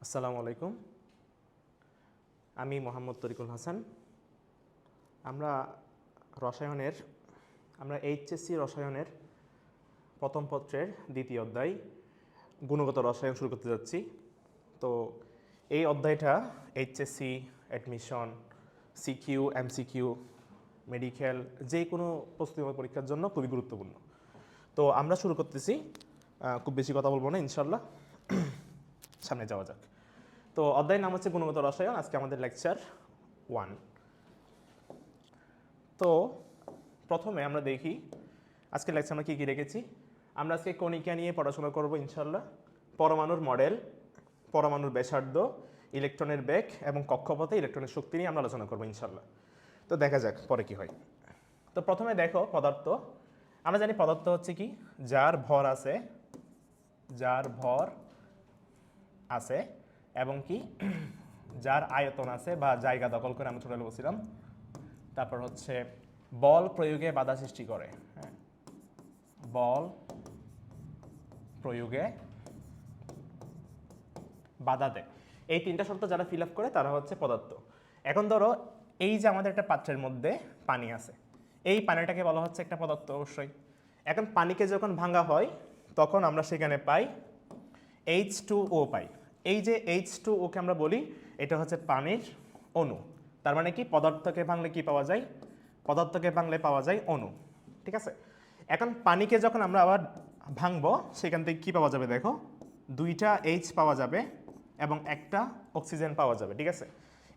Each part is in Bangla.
আসসালামু আলাইকুম। আমি মোহাম্মদ তরিকুল হাসান। আমরা রসায়নের এইচএসসি রসায়নের প্রথম পত্রের দ্বিতীয় অধ্যায় গুণগত রসায়ন শুরু করতে যাচ্ছি। তো এই অধ্যায়টা HSC admission, CQ, MCQ, medical যে কোনো প্রস্তুতি পরীক্ষার জন্য খুবই গুরুত্বপূর্ণ। তো আমরা শুরু করতেছি, খুব বেশি কথা বলবো না ইনশাল্লাহ, সামনে যাওয়া যাক। তো অধ্যায়ের নাম হচ্ছে গুণগত রসায়ন। আজকে আমাদের লেকচার 1। তো প্রথমে আমরা দেখি আজকে লেকচার আমরা কী কী রেখেছি। আমরা আজকে কণিকা নিয়ে পড়াশোনা করব ইনশাল্লাহ, পরমাণুর মডেল, পরমাণুর ব্যাসার্ধ, ইলেকট্রনের বেগ এবং কক্ষপথে ইলেকট্রনের শক্তি নিয়ে আমরা আলোচনা করবো ইনশাল্লাহ। তো দেখা যাক পরে কি হয়। তো প্রথমে দেখো পদার্থ। আমরা জানি পদার্থ হচ্ছে কি, যার ভর আছে এবং কি যার আয়তন আছে বা জায়গা দখল করে, আমি ছোটবেলা বলছিলাম। তারপর হচ্ছে বল প্রয়োগে বাধা সৃষ্টি করে, হ্যাঁ, বল প্রয়োগে বাধা দেয়। এই তিনটা শর্ত যারা ফিল আপ করে তারা হচ্ছে পদার্থ। এখন ধরো এই যে আমাদের একটা পাত্রের মধ্যে পানি আছে, এই পানিটাকে বলা হচ্ছে একটা পদার্থ অবশ্যই। এখন পানিকে যখন ভাঙা হয় তখন আমরা সেখানে পাই H2O পাই। এই যে H2O কে আমরা বলি এটা হচ্ছে পানির অণু। তার মানে কি, পদার্থকে ভাঙলে কি পাওয়া যায়? পদার্থকে ভাঙলে পাওয়া যায় অণু, ঠিক আছে। এখন পানিকে যখন আমরা আবার ভাঙবো সেখান থেকে কি পাওয়া যাবে? দেখো, দুইটা H পাওয়া যাবে এবং একটা অক্সিজেন পাওয়া যাবে, ঠিক আছে।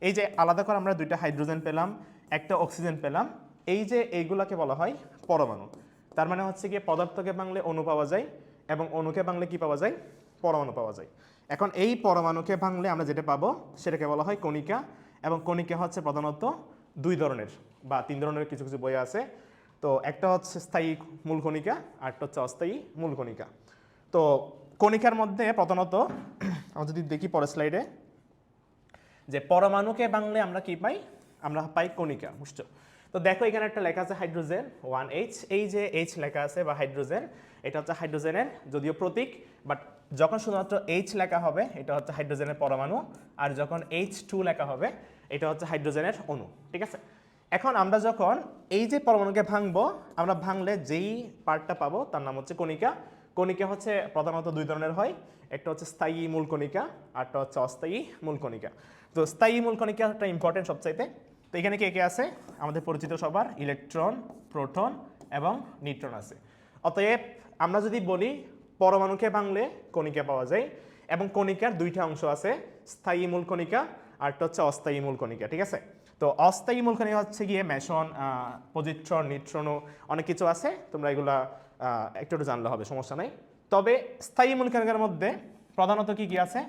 এই যে আলাদা করে আমরা দুইটা হাইড্রোজেন পেলাম, একটা অক্সিজেন পেলাম, এই যে এইগুলাকে বলা হয় পরমাণু। তার মানে হচ্ছে গিয়ে পদার্থকে ভাঙলে অণু পাওয়া যায় এবং অণুকে ভাঙলে কি পাওয়া যায়? পরমাণু পাওয়া যায়। এখন এই পরমাণুকে ভাঙলে আমরা যেটা পাবো সেটাকে বলা হয় কণিকা, এবং কণিকা হচ্ছে প্রধানত দুই ধরনের বা তিন ধরনের, কিছু কিছু বই আছে। তো একটা হচ্ছে স্থায়ী মূল কণিকা, আরটা হচ্ছে অস্থায়ী মূল কণিকা। তো কণিকার মধ্যে প্রধানত আমরা যদি দেখি পরের স্লাইডে, যে পরমাণুকে ভাঙলে আমরা কি পাই? আমরা পাই কণিকা, বুঝছো? তো দেখো এখানে একটা লেখা আছে হাইড্রোজেন 1H। এই যে H লেখা আছে বা হাইড্রোজেন, এটা হচ্ছে হাইড্রোজেনের যদিও প্রতীক, বাট যখন শুধুমাত্র H লেখা হবে এটা হচ্ছে হাইড্রোজেনের পরমাণু, আর যখন H2 লেখা হবে এটা হচ্ছে হাইড্রোজেনের অণু, ঠিক আছে। এখন আমরা যখন এই যে পরমাণুকে ভাঙবো, আমরা ভাঙলে যেই পার্টটা পাবো তার নাম হচ্ছে কণিকা। কণিকা হচ্ছে প্রধানত দুই ধরনের হয়, একটা হচ্ছে স্থায়ী মূল কণিকা, আরটা হচ্ছে অস্থায়ী মূল কণিকা। তো স্থায়ী মূল কণিকাটা ইম্পর্টেন্ট সবচাইতে। তো এখানে কে কে আছে? আমাদের পরিচিত সবার ইলেকট্রন, প্রোটন এবং নিউট্রন আছে। অতএব আমরা যদি বলি পরমাণুকে ভাঙলে কণিকা পাওয়া যায়, এবং কণিকার দুইটা অংশ আছে, স্থায়ী মূল কণিকা আরটা হচ্ছে অস্থায়ী মূল কণিকা, ঠিক আছে। তো অস্থায়ী মূল কণিকা হচ্ছে গিয়ে মেসন, পজিট্রন, নিউট্রনও অনেক কিছু আছে, তোমরা এগুলা একটু একটু জানলে হবে, সমস্যা নাই। তবে স্থায়ী মূল কণিকার মধ্যে প্রধানত কি কি আছে?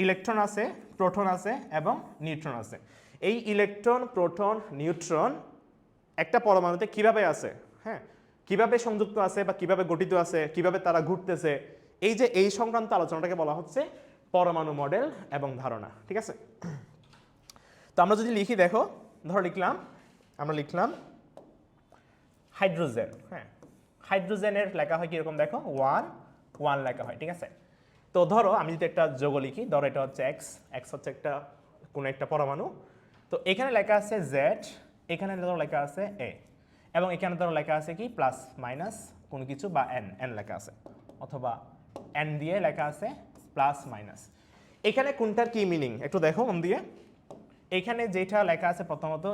ইলেকট্রন আছে, প্রোটন আছে এবং নিউট্রন আছে। এই ইলেকট্রন, প্রোটন, নিউট্রন একটা পরমাণুতে কিভাবে আছে, হ্যাঁ, কিভাবে সংযুক্ত আছে বা কিভাবে গঠিত আছে, কিভাবে তারা ঘুরতেছে, এই যে এই সংক্রান্ত আলোচনাটাকে বলা হচ্ছে পরমাণু মডেল এবং ধারণা, ঠিক আছে। তো আমরা যদি লিখি, দেখো ধরো আমরা লিখলাম হাইড্রোজেন, হ্যাঁ, হাইড্রোজেনের লেখা হয় কিরকম? দেখো 1 লেখা হয়, ঠিক আছে। তো ধরো আমি যদি একটা যোগ লিখি, ধরো এটা হচ্ছে এক্স হচ্ছে একটা কোনো একটা পরমাণু। তো এখানে লেখা আছে জেড, এখানে ধরো লেখা আছে এ, এবং এখানে ধরো লেখা আছে কি প্লাস মাইনাস কোনো কিছু বা এন লেখা আছে, অথবা এন দিয়ে লেখা আছে প্লাস মাইনাস। এখানে কোনটার কি মিনিং একটু দেখো মন দিয়ে। এইখানে যেটা লেখা আছে প্রথমত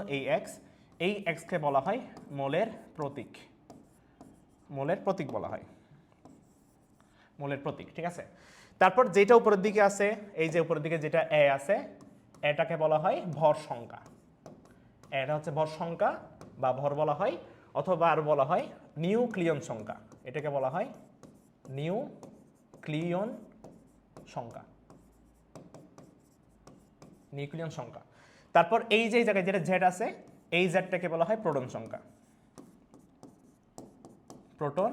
এই এক্সকে বলা হয় মোলের প্রতীক, মোলের প্রতীক বলা হয়, মোলের প্রতীক, ঠিক আছে। তারপর যেটা উপরের দিকে আছে, এই যে উপরের দিকে যেটা এ আছে, এটাকে বলা হয় ভর সংখ্যা। এটা হচ্ছে ভর সংখ্যা বা ভর বলা হয়, অথবা আর বলা হয় নিউক্লিয়ন সংখ্যা। এটাকে বলা হয় নিউক্লিয়ন সংখ্যা, নিউক্লিয়ন সংখ্যা। তারপর এই যে জায়গায় যেটা জেড আছে, এই জেডটাকে বলা হয় প্রোটন সংখ্যা, প্রোটন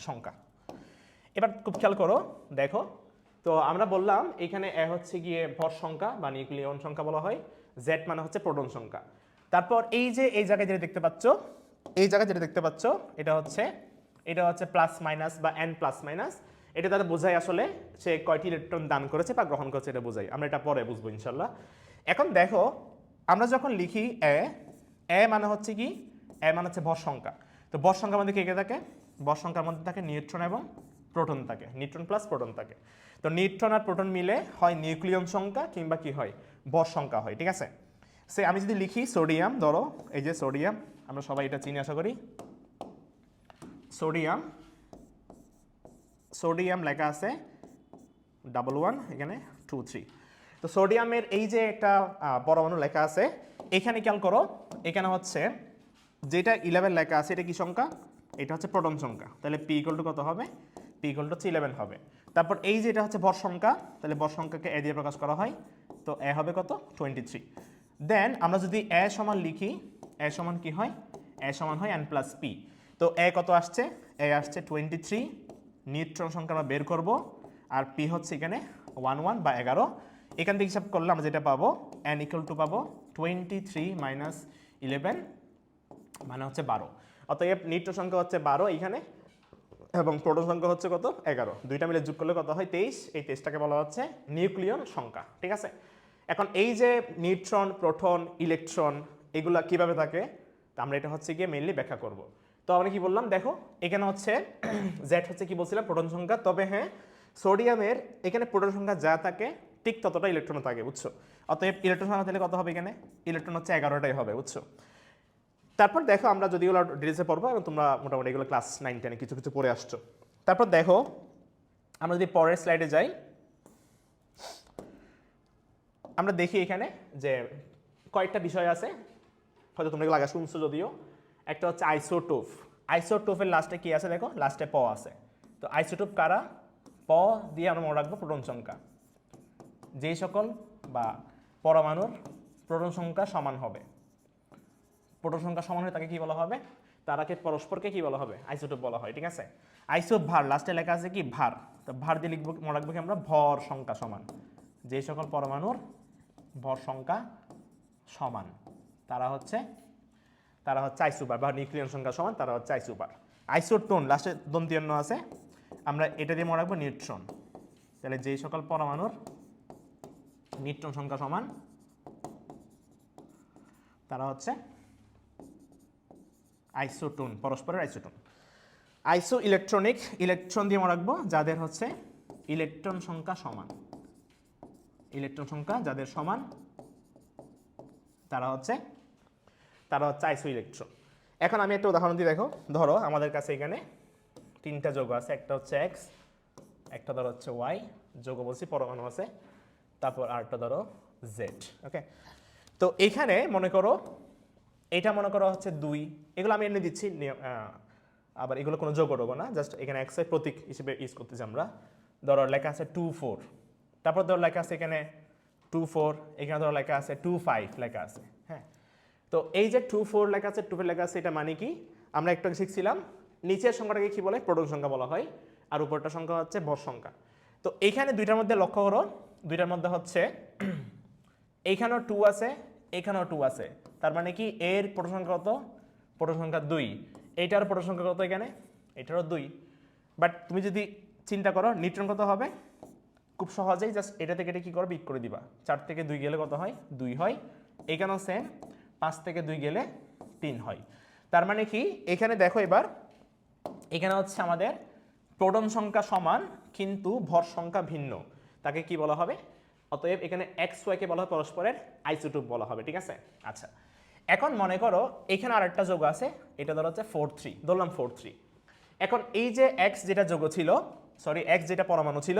সংখ্যা। এবার খুব খেয়াল করো, দেখো তো আমরা বললাম এখানে এ হচ্ছে গিয়ে ভর সংখ্যা বা নিউক্লিয়ন সংখ্যা বলা হয়, জেড মানে হচ্ছে প্রোটন সংখ্যা। তারপর এই যে এই জায়গায় যেটা দেখতে পাচ্ছ, এই জায়গায় যেটা দেখতে পাচ্ছ এটা হচ্ছে প্লাস মাইনাস বা এন প্লাস মাইনাস, এটা তারা বোঝায় আসলে সে কয়টি ইলেকট্রন দান করেছে বা গ্রহণ করেছে এটা বোঝায়, আমরা এটা পরে বুঝবো ইনশাল্লাহ। এখন দেখো আমরা যখন লিখি এ মানে হচ্ছে কি, এ মানে হচ্ছে ভর সংখ্যা। তো ভর সংখ্যার মধ্যে কে কে থাকে? ভর সংখ্যার মধ্যে থাকে নিউট্রন এবং প্রোটন থাকে, নিউট্রন প্লাস প্রোটন থাকে। তো নিউট্রন আর প্রোটন মিলে হয় নিউক্লিয়ন সংখ্যা কিংবা কি হয়, ভর সংখ্যা হয়, ঠিক আছে। সে আমি যদি লিখি সোডিয়াম, ধরো এই যে সোডিয়াম, আমরা সবাই এটা চিনি আশা করি। সোডিয়াম, সোডিয়াম লেখা আছে 11 এখানে 2 3। তো সোডিয়ামের এই যে একটা পরমাণু লেখা আছে, এখানে খেয়াল করো, এখানে হচ্ছে যেটা 11 লেখা আছে এটা কি সংখ্যা? এটা হচ্ছে প্রোটন সংখ্যা। তাহলে পি ইকুয়াল টু কত হবে? পি ইকুয়াল টু 11 হবে। তারপর এই যে এটা হচ্ছে ভর সংখ্যা, তাহলে ভর সংখ্যাকে এ দিয়ে প্রকাশ করা হয়, তো এ হবে কত? 23। দেন আমরা যদি এ সমান লিখি, এ সমান কি হয়? এ সমান হয় n প্লাস পি। তো এ কত আসছে? এ আসছে 23, নিউট্রন সংখ্যা আমরা বের করব, আর পি হচ্ছে এখানে 11 বা 11। এখান থেকে হিসাব করলে আমরা যেটা পাবো n ইকুয়াল টু পাবো 23 মাইনাস 11 মানে হচ্ছে 12। অতএব নিউট্রন সংখ্যা হচ্ছে 12 এইখানে, এবং প্রোটন সংখ্যা হচ্ছে কত? 11। দুইটা মিলে যোগ করলে কত হয়? 23। এই 23টাকে বলা হচ্ছে নিউক্লিয়ন সংখ্যা, ঠিক আছে। এখন এই যে নিউট্রন, প্রোটন, ইলেকট্রন এগুলা কিভাবে থাকে তা আমরা এটা হচ্ছে গিয়ে মেইনলি ব্যাখ্যা করব। তো আমরা কি বললাম দেখো, এখানে হচ্ছে জেড হচ্ছে কি বলছিলাম? প্রোটন সংখ্যা। তবে হ্যাঁ, সোডিয়ামের এখানে প্রোটন সংখ্যা যা থাকে ঠিক ততটা ইলেকট্রন থাকে, বুঝছো? অতএব ইলেকট্রন সংখ্যা তাহলে কত হবে? এখানে ইলেকট্রন হচ্ছে 11টাই হবে, বুঝছো? তারপর দেখো আমরা যদি এগুলো ডিটেলসে পড়বো, এবং তোমরা মোটামুটি এগুলো ক্লাস 9 10 কিছু কিছু পড়ে আসছো। তারপর দেখো আমরা যদি পরের স্লাইডে যাই, আমরা দেখি এখানে যে কয়েকটা বিষয় আছে, হয়তো তোমরা এগুলো আগে শুনছো যদিও। একটা হচ্ছে আইসোটোপ। আইসোটোপের লাস্টে কি আছে দেখো? লাস্টে প আছে। তো আইসোটোপ কারা? প দিয়ে আমরা মনে রাখবো প্রোটন সংখ্যা। যেই সকল বা পরমাণুর প্রোটন সংখ্যা সমান হবে, প্রোটন সংখ্যা সমান হলে তাকে কি বলা হবে? তারাকে পরস্পরকে কি বলা হবে? আইসোটোপ বলা হয়, ঠিক আছে। আইসো ভার, লাস্টে লেখা আছে কি? ভার। তো ভার দিয়ে লিখবো, মনে রাখবো কি আমরা? ভর সংখ্যা সমান। যে সকল পরমাণুর ভর সংখ্যা সমান তারা হচ্ছে আইসোবার, বা নিউক্লিয়ন সংখ্যা সমান তারা হচ্ছে আইসোবার। আইসোটোন, লাস্টে দন্তিয়ান্ন আছে, আমরা এটা দিয়ে মনে রাখবো নিউট্রন। তাহলে যেই সকল পরমাণুর নিউট্রন সংখ্যা সমান তারা হচ্ছে আইসোটোন, পরস্পরের আইসোটোন। আইসো ইলেকট্রনিক, ইলেকট্রন দিয়ে মনে রাখবো যাদের হচ্ছে ইলেকট্রন সংখ্যা সমান। ইলেকট্রন সংখ্যা যাদের সমান তারা হচ্ছে আইসো ইলেকট্রন। এখন আমি একটা উদাহরণ দিই, দেখো ধরো আমাদের কাছে এখানে 3টা যৌগ আছে, একটা হচ্ছে এক্স, একটা ধরো হচ্ছে ওয়াই, যৌগ বলছি পরমাণু আছে, তারপর আরেকটা ধরো জেড। ওকে, তো এখানে মনে করো এটা মনে করো হচ্ছে 2, এগুলো আমি এনে দিচ্ছি, আবার এগুলো কোনো যোগ করবো না, জাস্ট এখানে এক্স এর প্রতীক হিসেবে ইউজ করতেছি আমরা। ধরো লেখা আছে 2 4, তারপর ধরো লেখা আছে এখানে 2 4, এখানে ধরো লেখা আছে 2 5 লেখা আছে। হ্যাঁ, তো এই যে 2 4 লেখা আছে, 2 4 লেখা আছে, এটা মানে কি? আমরা একটু শিখছিলাম নিচের সংখ্যাটাকে কি বলে? প্রোটন সংখ্যা বলা হয়, আর উপরটা সংখ্যা হচ্ছে ভর সংখ্যা। তো এইখানে দুইটার মধ্যে লক্ষ্য করো, দুইটার মধ্যে হচ্ছে এইখানেও 2 আছে, এখানেও 2 আছে, তার মানে কি এর প্রোটন সংখ্যা কত? প্রোটন সংখ্যা 2। এইটার প্রোটন সংখ্যা কত? এখানে এটারও 2। বাট তুমি যদি চিন্তা করো নিউট্রন কত হবে? খুব সহজেই জাস্ট এটা থেকে এটা কি করো? বিয়োগ করে দিবা। 4 থেকে 2 গেলে কত হয়? 2 হয়। এখানেও সেম, 5 থেকে 2 গেলে 3 হয়। তার মানে কি এখানে দেখো এবার, এখানে হচ্ছে আমাদের প্রোটন সংখ্যা সমান কিন্তু ভর সংখ্যা ভিন্ন, তাকে কি বলা হবে? অতএব এখানে এক্স ওয়াইকে বলা হয় পরস্পরের আইসোটোপ বলা হবে, ঠিক আছে। আচ্ছা, এখন মনে করো এখানে আরেকটা যৌগ আছে, এটা ধরো হচ্ছে 4 3, ধরলাম 4 3। এখন এই যে এক্স যেটা যৌগ ছিল, সরি এক্স যেটা পরমাণু ছিল,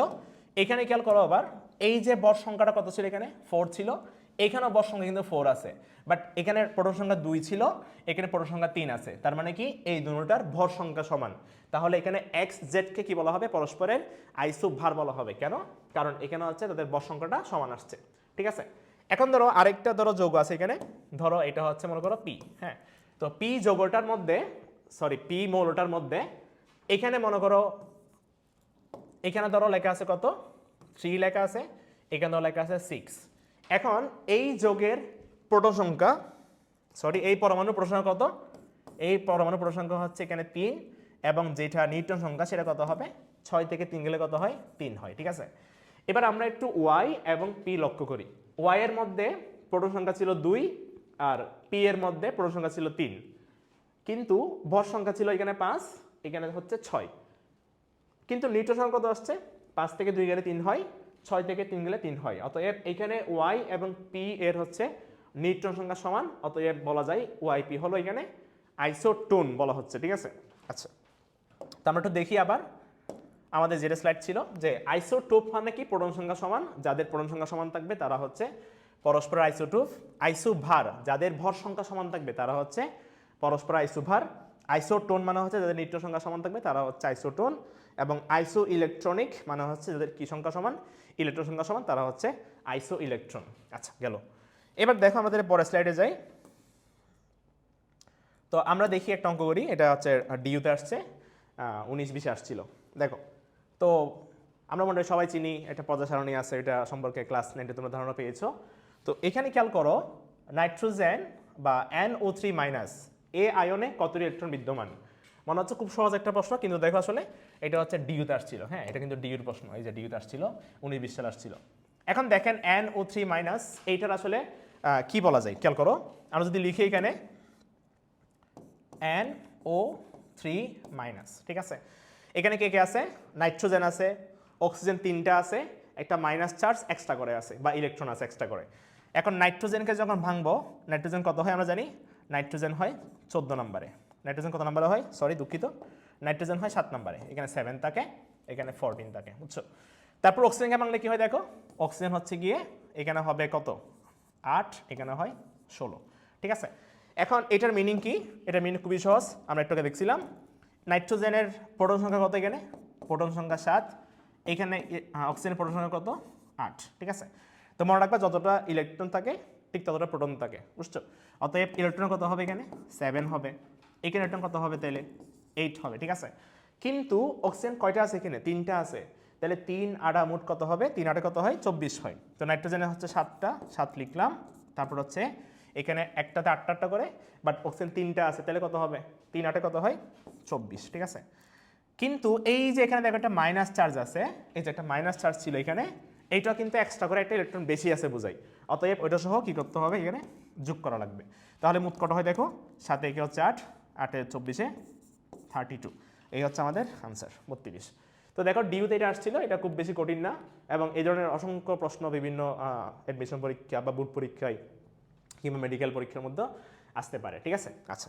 এখানে খেয়াল করো আবার এই যে ভর সংখ্যাটা কত ছিল? এখানে 4 ছিল, এখানেও ভর সংখ্যা কিন্তু 4 আছে, বাট এখানে প্রোটন সংখ্যা 2 ছিল, এখানে প্রোটন সংখ্যা 3 আছে। তার মানে কি এই দুটোটার ভর সংখ্যা সমান। তাহলে এখানে এক্স জেডকে কি বলা হবে? পরস্পরের আইসোভার বলা হবে। কেন? কারণ এখানে হচ্ছে তাদের ভর সংখ্যাটা সমান আসছে, ঠিক আছে। এখন ধরো আরেকটা ধরো যৌগ আছে এখানে, ধরো এটা হচ্ছে মনে করো পি। হ্যাঁ, তো পি যৌগটার মধ্যে, সরি পি মৌলটার মধ্যে এখানে মনে করো এখানে ধরো লেখা আছে কত? 3 লেখা আছে, এখানে ধরো লেখা আছে 6। এখন এই যৌগের প্রোটন সংখ্যা, সরি এই পরমাণুর প্রোটন সংখ্যা কত? এই পরমাণুর প্রোটন সংখ্যা হচ্ছে এখানে 3, এবং যেটা নিউট্রন সংখ্যা সেটা কত হবে? 6 থেকে 3 গেলে কত হয় 3 হয়, ঠিক আছে। এবার আমরা একটু ওয়াই এবং পি লক্ষ্য করি। ওয়াই এর মধ্যে প্রোটন সংখ্যা ছিল 2 আর পি এর মধ্যে প্রোটন সংখ্যা ছিল 3, কিন্তু ভর সংখ্যা ছিল এখানে 5, এখানে হচ্ছে 6, কিন্তু নিউট্রন সংখ্যা কত আসছে 5 থেকে 2 গেলে 3 হয়, 6 থেকে 3 গেলে 3 হয়। অতএব এখানে ওয়াই এবং পি এর হচ্ছে নিউট্রন সংখ্যা সমান, অতএব বলা যায় ওয়াই পি হলো এখানে আইসোটোন বলা হচ্ছে, ঠিক আছে। আচ্ছা, তো আমরা একটু দেখি আবার আমাদের যেটা স্লাইড ছিল যে আইসোটোপ মানে কি, প্রোটন সংখ্যা সমান, যাদের প্রোটন সংখ্যা সমান থাকবে তারা হচ্ছে পরস্পর আইসোটোপ। আইসোভার, যাদের ভর সংখ্যা সমান থাকবে তারা হচ্ছে পরস্পর আইসোভার। আইসোটোন মানে হচ্ছে যাদের নিউট্রন সংখ্যা সমান থাকবে তারা হচ্ছে আইসোটোন, এবং আইসো ইলেকট্রনিক মানে হচ্ছে যাদের কি সংখ্যা সমান, ইলেকট্রন সংখ্যা সমান, তারা হচ্ছে আইসো ইলেকট্রন। আচ্ছা গেল। এবার দেখো আমাদের পরের স্লাইডে যাই। তো আমরা দেখি একটা অঙ্ক করি, এটা হচ্ছে ডিইউতে আসছে, 19-20 আসছিল। দেখো, তো আমরা মনে হয় সবাই চিনি, একটা পর্যায় সারণী আছে, এটা সম্পর্কে ক্লাস 9-এ তোমরা ধারণা পেয়েছো। তো এখানে খেয়াল করো, নাইট্রোজেন বা NO3- এ আয়নে কত ইলেকট্রন বিদ্যমান। মনে হচ্ছে খুব সহজ একটা প্রশ্ন, কিন্তু দেখো আসলে এটা হচ্ছে ডিইউতে আসছিল। হ্যাঁ, এটা কিন্তু ডিইউর প্রশ্ন, এই যে ডিইউতে আসছিল, 19-20 সালে আসছিল। এখন দেখেন NO3- এইটার আসলে কি বলা যায় খেয়াল করো। আমরা যদি লিখি এখানে NO3-, ঠিক আছে। এখানে কে কে আছে, নাইট্রোজেন আছে, অক্সিজেন 3টা আছে, একটা মাইনাস চার্জ এক্সট্রা করে আছে বা ইলেকট্রন আছে এক্সট্রা করে। এখন নাইট্রোজেনকে যখন ভাঙবো, নাইট্রোজেন কত হয় আমরা জানি, নাইট্রোজেন হয় 14 নম্বরে। নাইট্রোজেন কত নম্বরে হয়, সরি দুঃখিত, নাইট্রোজেন হয় 7 নম্বরে। এখানে 7 থাকে, এখানে 14 থাকে, বুঝছো। তারপর অক্সিজেনকে ভাঙলে কি হয় দেখো, অক্সিজেন হচ্ছে গিয়ে এখানে হবে কত 8, এখানে হয় 16, ঠিক আছে। এখন এটার মিনিং কি, এটার মিনিং খুবই সহজ, আমরা একটু আগে দেখছিলাম। নাইট্রোজেনের প্রোটন সংখ্যা কত, এখানে প্রোটন সংখ্যা 7, এখানে অক্সিজেনের প্রোটন সংখ্যা কত 8, ঠিক আছে। তো মনে রাখবা যতটা ইলেকট্রন থাকে ঠিক ততটা প্রোটন থাকে, বুঝছো। অতএব ইলেকট্রন কত হবে, এখানে 7 হবে, এখানে ইলেকট্রন কত হবে তাহলে 8 হবে, ঠিক আছে। কিন্তু অক্সিজেন কয়টা আছে, এখানে 3টা আছে, তাহলে 3 8 মোট কত হবে, 3 8 কত হয় 24 হয়। তো নাইট্রোজেনের হচ্ছে 7টা, 7 লিখলাম। তারপর হচ্ছে এখানে একটাতে 8টা করে, বাট অক্সিজেন 3টা আছে, তাহলে কত হবে 3 8 কত হয় 24, ঠিক আছে। কিন্তু এই যে এখানে দেখো একটা মাইনাস চার্জ আছে, এই যে একটা মাইনাস চার্জ ছিল এখানে, এইটা কিন্তু এক্সট্রা করে একটা ইলেকট্রন বেশি আছে বোঝাই। অতএব ওইটা সহ কি করতে হবে, এখানে যোগ করা লাগবে। তাহলে মোট কত হয় দেখো, 7 একে হচ্ছে 8, 8 এ 24-এ 32, এই হচ্ছে আমাদের আনসার 32। তো দেখো ডিউতে এটা আসছিল, এটা খুব বেশি কঠিন না, এবং এই ধরনের অসংখ্য প্রশ্ন বিভিন্ন অ্যাডমিশন পরীক্ষা বা বোর্ড পরীক্ষায় কিংবা মেডিকেল পরীক্ষার মধ্যে আসতে পারে, ঠিক আছে। আচ্ছা,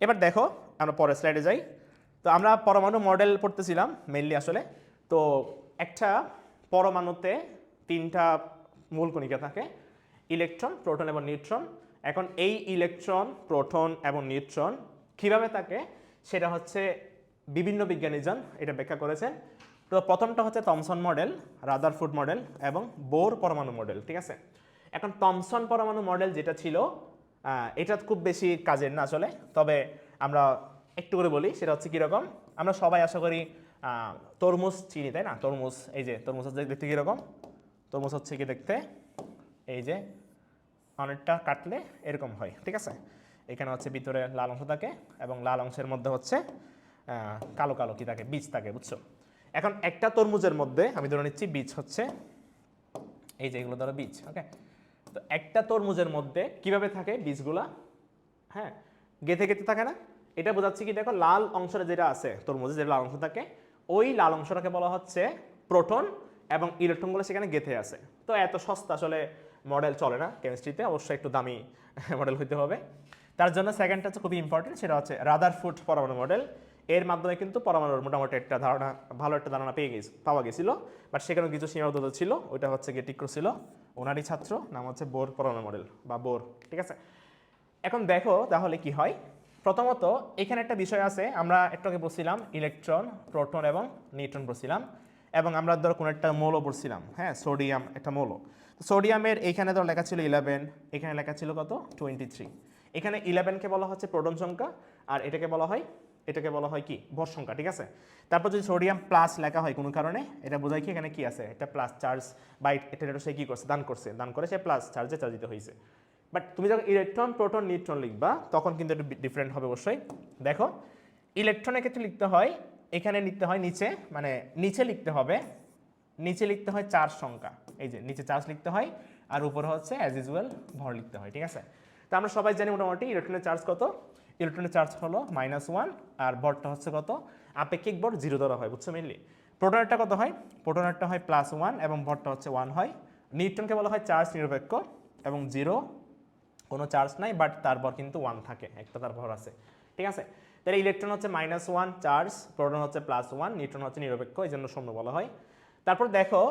এবার দেখো আমরা পরের স্লাইডে যাই। তো আমরা পরমাণু মডেল পড়তেছিলাম মেইনলি আসলে। তো একটা পরমাণুতে 3টা মূল কণিকা থাকে, ইলেকট্রন, প্রোটন এবং নিউট্রন। এখন এই ইলেকট্রন, প্রোটন এবং নিউট্রন কীভাবে থাকে সেটা হচ্ছে বিভিন্ন বিজ্ঞানীজন এটা ব্যাখ্যা করেছেন। তো প্রথমটা হচ্ছে থমসন মডেল, রাদারফোর্ড মডেল এবং বোর পরমাণু মডেল, ঠিক আছে। এখন থমসন পরমাণু মডেল যেটা ছিল, এটা খুব বেশি কাজের না আসলে, তবে আমরা একটু করে বলি। সেটা হচ্ছে কীরকম, আমরা সবাই আশা করি তরমুজ চিনি, তাই না। তরমুজ, এই যে তরমুজ হচ্ছে দেখতে কীরকম, তরমুজ হচ্ছে কি দেখতে এই যে অনেকটা কাটলে এরকম হয়, ঠিক আছে। এখানে হচ্ছে ভিতরে লাল অংশ থাকে এবং লাল অংশের মধ্যে হচ্ছে কালো কালো কি থাকে, বীজ থাকে, বুঝছো। এখন একটা তরমুজের মধ্যে আমি ধরে নিচ্ছি বীজ হচ্ছে এই যে এগুলো ধরো বীজ, ওকে। তো একটা তরমুজের মধ্যে কিভাবে থাকে বীজগুলা, হ্যাঁ গেঁথে গেঁথে থাকে না। এটা বোঝাচ্ছি কি দেখো, লাল অংশটা যেটা আছে তরমুজে, যে লাল অংশ থাকে, ওই লাল অংশটাকে বলা হচ্ছে প্রোটন, এবং ইলেকট্রনগুলো সেখানে গেঁথে আছে। তো এত সস্তা আসলে মডেল চলে না কেমিস্ট্রিতে, অবশ্যই একটু দামি মডেল হইতে হবে। তার জন্য সেকেন্ডটা হচ্ছে খুবই ইম্পর্টেন্ট, সেটা হচ্ছে রাদারফোর্ড পরমাণু মডেল। এর মাধ্যমে কিন্তু পরমাণুর মোটামুটি একটা ধারণা, ভালো একটা ধারণা পাওয়া গেছিল, বাট সেখানে কিছু সীমাবদ্ধতা ছিল। ওইটা হচ্ছে গিয়ে টিক্রো ছিল, ওনারই ছাত্র, নাম হচ্ছে বোর পরমাণু মডেল বা বোর, ঠিক আছে। এখন দেখো তাহলে কি হয়। প্রথমত এখানে একটা বিষয় আছে, আমরা একটু আগে বলছিলাম ইলেকট্রন, প্রোটন এবং নিউট্রন বলছিলাম, এবং আমরা ধরো কোনো একটা মৌল পড়ছিলাম, হ্যাঁ সোডিয়াম একটা মৌল। সোডিয়ামের এইখানে ধর লেখা ছিল 11, এখানে লেখা ছিল কত 23। এখানে 11কে বলা হচ্ছে প্রোটন সংখ্যা, আর এটাকে বলা হয় কি ভর সংখ্যা, ঠিক আছে। তারপর যদি সোডিয়াম প্লাস লেখা হয় কোনো কারণে, এটা বোঝায় কি এখানে কি আছে, এটা প্লাস চার্জ, বা এটা সে কি করছে, দান করে সে প্লাস চার্জে চার্জিত হয়েছে। বাট তুমি যখন ইলেকট্রন, প্রোটন, নিউট্রন লিখবা তখন কিন্তু একটু ডিফারেন্ট হবে অবশ্যই। দেখো ইলেকট্রনের ক্ষেত্রে লিখতে হয় এখানে লিখতে হয় নিচে, মানে নিচে লিখতে হবে, নিচে লিখতে হয় চার্জ সংখ্যা, এই যে নিচে চার্জ লিখতে হয়, আর উপরে হচ্ছে অ্যাজ ইউজুয়াল ভর লিখতে হয়, ঠিক আছে। তো আমরা সবাই জানি মোটামুটি ইলেকট্রনের চার্জ কত, ইলেকট্রনের চার্জ হলো -1, আর ভরটা হচ্ছে কত, আপেক্ষিক ভর 0 ধরা হয়, বুঝছো মেনলি। প্রোটনেরটা কত হয়, প্রোটনেরটা হয় +1 এবং ভরটা হচ্ছে 1 হয়। নিউট্রনকে বলা হয় চার্জ নিরপেক্ষ, এবং 0 কোনো চার্জ নাই, বাট তার ভর কিন্তু 1 থাকে, একটা তার ভর আছে, ঠিক আছে। তাহলে ইলেকট্রন হচ্ছে -1 চার্জ, প্রোটন হচ্ছে +1, নিউট্রন হচ্ছে নিরপেক্ষ, এই জন্য শূন্য বলা হয়। তারপর দেখো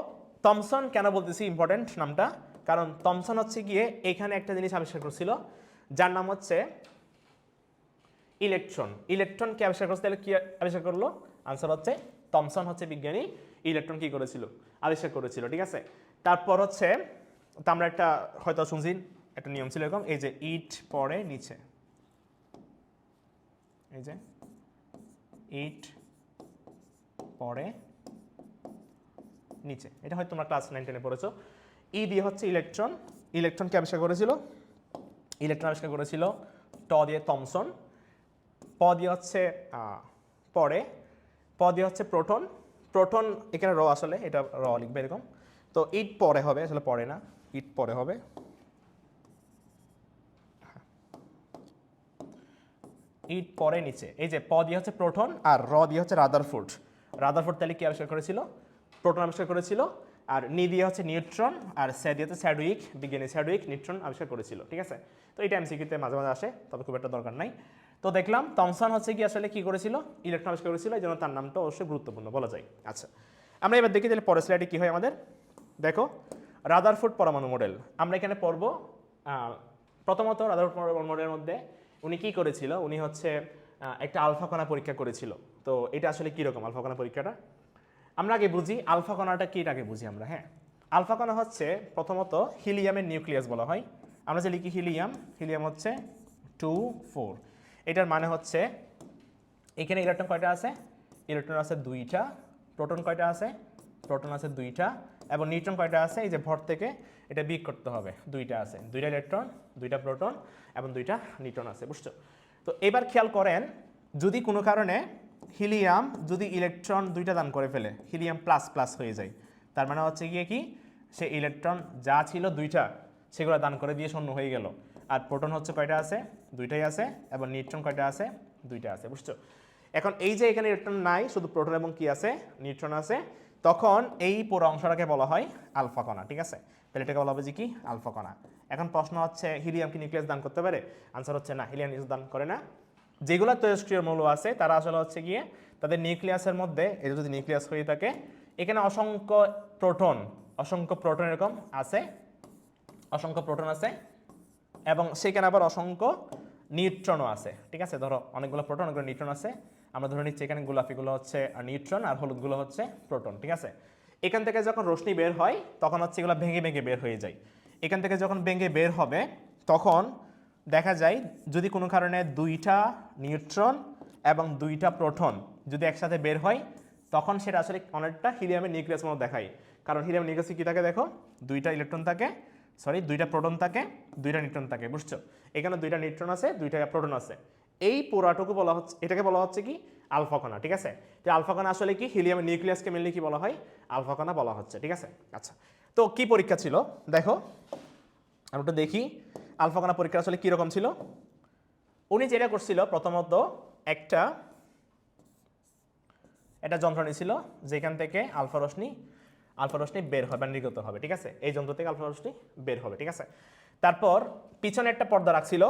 থমসন কেন বলতেছি ইম্পর্টেন্ট নামটা, কারণ থমসন হচ্ছে গিয়ে এখানে একটা জিনিস আবিষ্কার করছিল যার নাম হচ্ছে ইলেকট্রন। ইলেকট্রন কে আবিষ্কার করছে, তাহলে কি আবিষ্কার করলো, আনসার হচ্ছে থমসন হচ্ছে বিজ্ঞানী, ইলেকট্রন কি করেছিল, আবিষ্কার করেছিল, ঠিক আছে। তারপর হচ্ছে তো আমরা একটা হয়তো শুনছি একটা নিয়ম ছিল এরকম, এই যে ইট পড়ে নিচে, এই যে ইট পড়ে নিচে, এটা হয়তো তোমরা ক্লাস 9-10 পড়েছো। ই দিয়ে হচ্ছে ইলেকট্রন, ইলেকট্রনকে আবিষ্কার করেছিল, ইলেকট্রন আবিষ্কার করেছিল ট দিয়ে থমসন, প দিয়ে হচ্ছে পরে, প দিয়ে হচ্ছে প্রোটন, প্রোটন এখানে র, আসলে এটা র লিখবে এরকম, তো ইট পরে হবে, আসলে পরে না, ইট পরে হবে, ইট পরে নিচে, এই যে প দিয়ে হচ্ছে প্রোটন, আর র দিয়ে হচ্ছে রাদারফোর্ড। রাদারফোর্ড তাহলে কি আবিষ্কার করেছিল, প্রোটন আবিষ্কার করেছিল, আর নি দিয়ে হচ্ছে নিউট্রন, আর সে দিয়ে হচ্ছে স্যাডউইক, বিজ্ঞানী স্যাডউইক নিউট্রন আবিষ্কার করেছিল, ঠিক আছে। তো এটা এমসিকিউতে মাঝে মাঝে আসে, তবে খুব একটা দরকার নাই। তো দেখলাম থমসন হচ্ছে কি আসলে কি করেছিল, ইলেকট্রন আবিষ্কার করেছিল, এই জন্য তার নামটা অবশ্যই গুরুত্বপূর্ণ বলা যায়। আচ্ছা, আমরা এবার দেখি তাহলে পরের স্লাইডে কি হয় আমাদের। দেখো রাদারফোর্ড পরমাণু মডেল আমরা এখানে পড়ব। প্রথমত রাদারফোর্ড পরমাণু মডেলের মধ্যে উনি কি করেছিল, উনি হচ্ছে একটা আলফা কণা পরীক্ষা করেছিল। তো এটা আসলে কীরকম আলফা কণা পরীক্ষাটা, আমরা আগে বুঝি আলফা কণাটা কি, আগে বুঝি আমরা। হ্যাঁ, আলফা কণা হচ্ছে প্রথমত হিলিয়ামের নিউক্লিয়াস বলা হয়। আমরা যে লিখি হিলিয়াম, হিলিয়াম হচ্ছে 2 4, এটার মানে হচ্ছে এখানে ইলেকট্রন কয়টা আছে, ইলেকট্রন আছে 2টা, প্রোটন কয়টা আছে, প্রোটন আছে 2টা, এবং নিউট্রন কয়টা আছে, এই যে ভর থেকে এটা বিয়োগ করতে হবে, 2টা আছে, 2টা ইলেকট্রন, 2টা প্রোটন এবং 2টা নিউট্রন আছে, বুঝছো। তো এবার খেয়াল করেন, যদি কোনো কারণে হিলিয়াম যদি ইলেকট্রন 2টা দান করে ফেলে, হিলিয়াম প্লাস প্লাস হয়ে যায়, তার মানে হচ্ছে গিয়ে কি, সে ইলেকট্রন যা ছিল 2টা সেগুলো দান করে দিয়ে শূন্য হয়ে গেল। আর প্রোটন হচ্ছে কয়টা আছে, 2টাই আছে, এবং নিউট্রন কয়টা আছে, 2টা আছে, বুঝছো। এখন এই যে এখানে ইলেকট্রন নাই, শুধু প্রোটন এবং কি আছে, নিউট্রন আছে, তখন এই পুরো অংশটাকে বলা হয় আলফা কণা, ঠিক আছে। তাহলে এটাকে বলা হবে যে কি, আলফা কণা। এখন প্রশ্ন হচ্ছে হিলিয়াম কি নিউক্লিয়াস দান করতে পারে, আনসার হচ্ছে না, হিলিয়াম নিউক্লিয়াস দান করে না। যেগুলো তেজস্ক্রিয় মৌল আছে তারা আসলে হচ্ছে গিয়ে তাদের নিউক্লিয়াসের মধ্যে, এটা যদি নিউক্লিয়াস হয়ে থাকে, এখানে অসংখ্য প্রোটন এরকম আছে, অসংখ্য প্রোটন আছে, এবং সেখানে আবার অসংখ্য নিউট্রনও আছে, ঠিক আছে। ধরো অনেকগুলো প্রোটন, অনেকগুলো নিউট্রন আছে, আমরা ধরে নিচ্ছি এখানে গোলাপিগুলো হচ্ছে নিউট্রন আর হলুদগুলো হচ্ছে প্রোটন, ঠিক আছে। এখান থেকে যখন রশ্মি বের হয় তখন হচ্ছে এগুলো ভেঙে ভেঙে বের হয়ে যায়। এখান থেকে যখন ভেঙে বের হবে তখন দেখা যায় যদি কোনো কারণে 2টা নিউট্রন এবং 2টা প্রোটন যদি একসাথে বের হয়, তখন সেটা আসলে অনেকটা হিলিয়ামের নিউক্লিয়াস মতো দেখায়। কারণ হিলিয়ামের নিউক্লিয়াসে কী থাকে দেখো, 2টা ইলেকট্রন থাকে, 2টা প্রোটন থাকে, 2টা নিউট্রন থাকে, বুঝছো। এখানে 2টা নিউট্রন আছে, 2টা প্রোটন আছে, এই পুরাটুকু বলা হচ্ছে, এটাকে বলা হচ্ছে কি, আলফা কণা, ঠিক আছে। তো আলফা কণা আসলে কি, হিলিয়ামের নিউক্লিয়াসকে মেনলি কি বলা হয়, আলফা কণা বলা হচ্ছে, ঠিক আছে। আচ্ছা, তো কি পরীক্ষা ছিল দেখো, আমরা একটু দেখি আলফা কণা পরীক্ষা আসলে কীরকম ছিল। উনি যেটা করছিল, প্রথমত একটা যন্ত্র নিয়েছিল যেখান থেকে আলফা রশ্মি বের হবে বা নির্গত হবে, ঠিক আছে। এই যন্ত্র থেকে আলফা রশ্মি বের হবে, ঠিক আছে। তারপর পিছনে একটা পর্দা রাখছিল,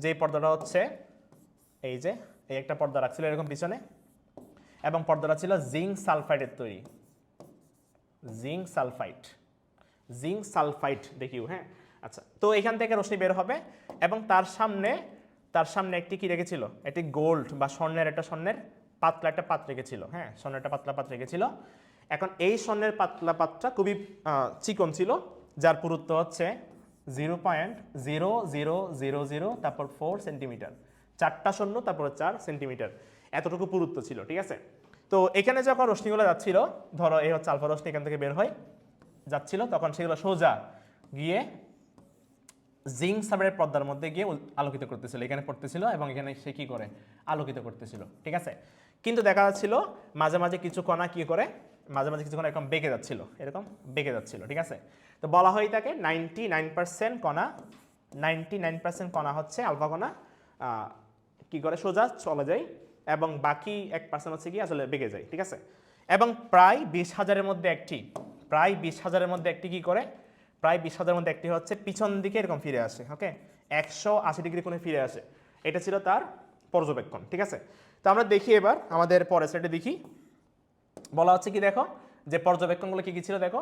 যে পর্দাটা হচ্ছে এই যে এই একটা পর্দা রাখছিল এরকম পিছনে, এবং পর্দাটা ছিল জিঙ্ক সালফাইডের তৈরি, জিঙ্ক সালফাইড দেখিও, হ্যাঁ। আচ্ছা, তো এখান থেকে রশ্মি বের হবে, এবং তার সামনে একটি কি রেখেছিল, একটি গোল্ড বা স্বর্ণের পাতলা একটা পাত্র রেখেছিল, হ্যাঁ, স্বর্ণের একটা পাতলা পাত্র রেখেছিল। এখন এই স্বর্ণের পাতলা পাত্রটা খুবই চিকন ছিল, যার পুরুত্ব হচ্ছে 0.0000 তারপর 4 সেন্টিমিটার, 4টা শূন্য তারপর 4 সেন্টিমিটার, এতটুকু পুরুত্ব ছিল, ঠিক আছে। তো এখানে যখন রশ্মিগুলো যাচ্ছিল, ধরো এই হচ্ছে আলফা রশ্মি এখান থেকে বের হয় যাচ্ছিল, তখন সেগুলো সোজা গিয়ে জিঙ্ক সালফাইডের পর্দার মধ্যে গিয়ে আলোকিত করতেছিল, এখানে পড়তেছিল এবং এখানে সে কি করে আলোকিত করতেছিল, ঠিক আছে। কিন্তু দেখা যাচ্ছিল মাঝে মাঝে কিছু কণা কি করে, মাঝে মাঝে কিছু কণা এরকম বেঁকে যাচ্ছিল, এরকম বেঁকে যাচ্ছিল, ঠিক আছে। তো বলা হয় থাকে 99% কণা, 99% কণা হচ্ছে আলফা কণা কি করে সোজা চলে যায়, এবং বাকি 1% হচ্ছে কি আসলে বেঁকে যায়, ঠিক আছে। এবং প্রায় 20,000-এর মধ্যে একটি, প্রায় 20,000-এর মধ্যে একটি কি করে, প্রায় 20,000-এর মধ্যে একটি হচ্ছে পিছন দিকে এরকম ফিরে আসে, ওকে, 180 ডিগ্রি কোণে ফিরে আসে। এটা ছিল তার পর্যবেক্ষণ, ঠিক আছে। তো আমরা দেখি এবার আমাদের পরের স্লাইডে দেখি, বলা হচ্ছে কি দেখো যে পর্যবেক্ষণগুলো কি কি ছিল দেখো,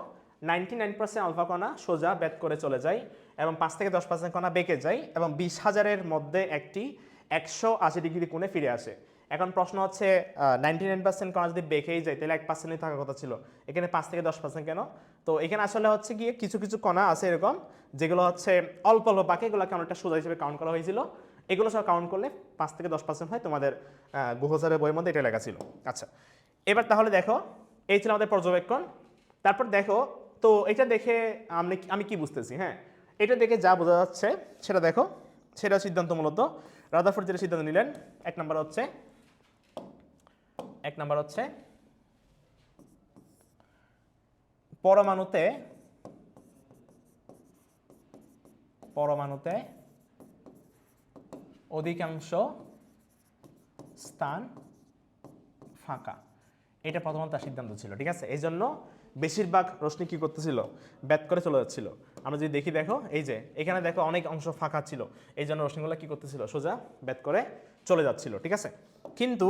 99% আলফা কণা সোজা বেদ করে চলে যায় এবং 5 থেকে 10% কণা বেঁকে যায় এবং 20,000-এর মধ্যে একটি 180 ডিগ্রি কোণে ফিরে আসে। এখন প্রশ্ন হচ্ছে 99% কণা যদি বেঁকেই যায় তাহলে 1%ই থাকার কথা ছিল, এখানে 5 থেকে 10% কেন? তো এখানে আসলে হচ্ছে গিয়ে কিছু কিছু কণা আছে এরকম যেগুলো হচ্ছে অল্প অল্প বাকি, এগুলোকে অনেকটা সোজা হিসেবে কাউন্ট করা হয়েছিল, এগুলো সব কাউন্ট করলে 5 থেকে 10% হয়, তোমাদের গুহস্যারের বইয়ের মধ্যে এটা লেখা ছিল। আচ্ছা, এবার তাহলে দেখো এই ছিল আমাদের পর্যবেক্ষণ। তারপর দেখো, তো এটা দেখে আমি কি বুঝতেছি, হ্যাঁ, এটা দেখে যা বোঝা যাচ্ছে সেটা দেখো, সেটা সিদ্ধান্ত মূলত রাদারফোর্ড যেটা সিদ্ধান্ত নিলেন, এক নম্বর হচ্ছে পরমাণুতে অধিকাংশ স্থান ফাঁকা, এটা প্রথমত তার সিদ্ধান্ত ছিল, ঠিক আছে। এই জন্য বেশিরভাগ রশ্মি কি করতেছিল, ব্যাত করে চলে যাচ্ছিল। আমরা যদি দেখি দেখো, এই যে এখানে দেখো অনেক অংশ ফাঁকা ছিল, এই জন্য রশ্মিগুলো কি করতেছিল, সোজা ব্যাত করে চলে যাচ্ছিল, ঠিক আছে। কিন্তু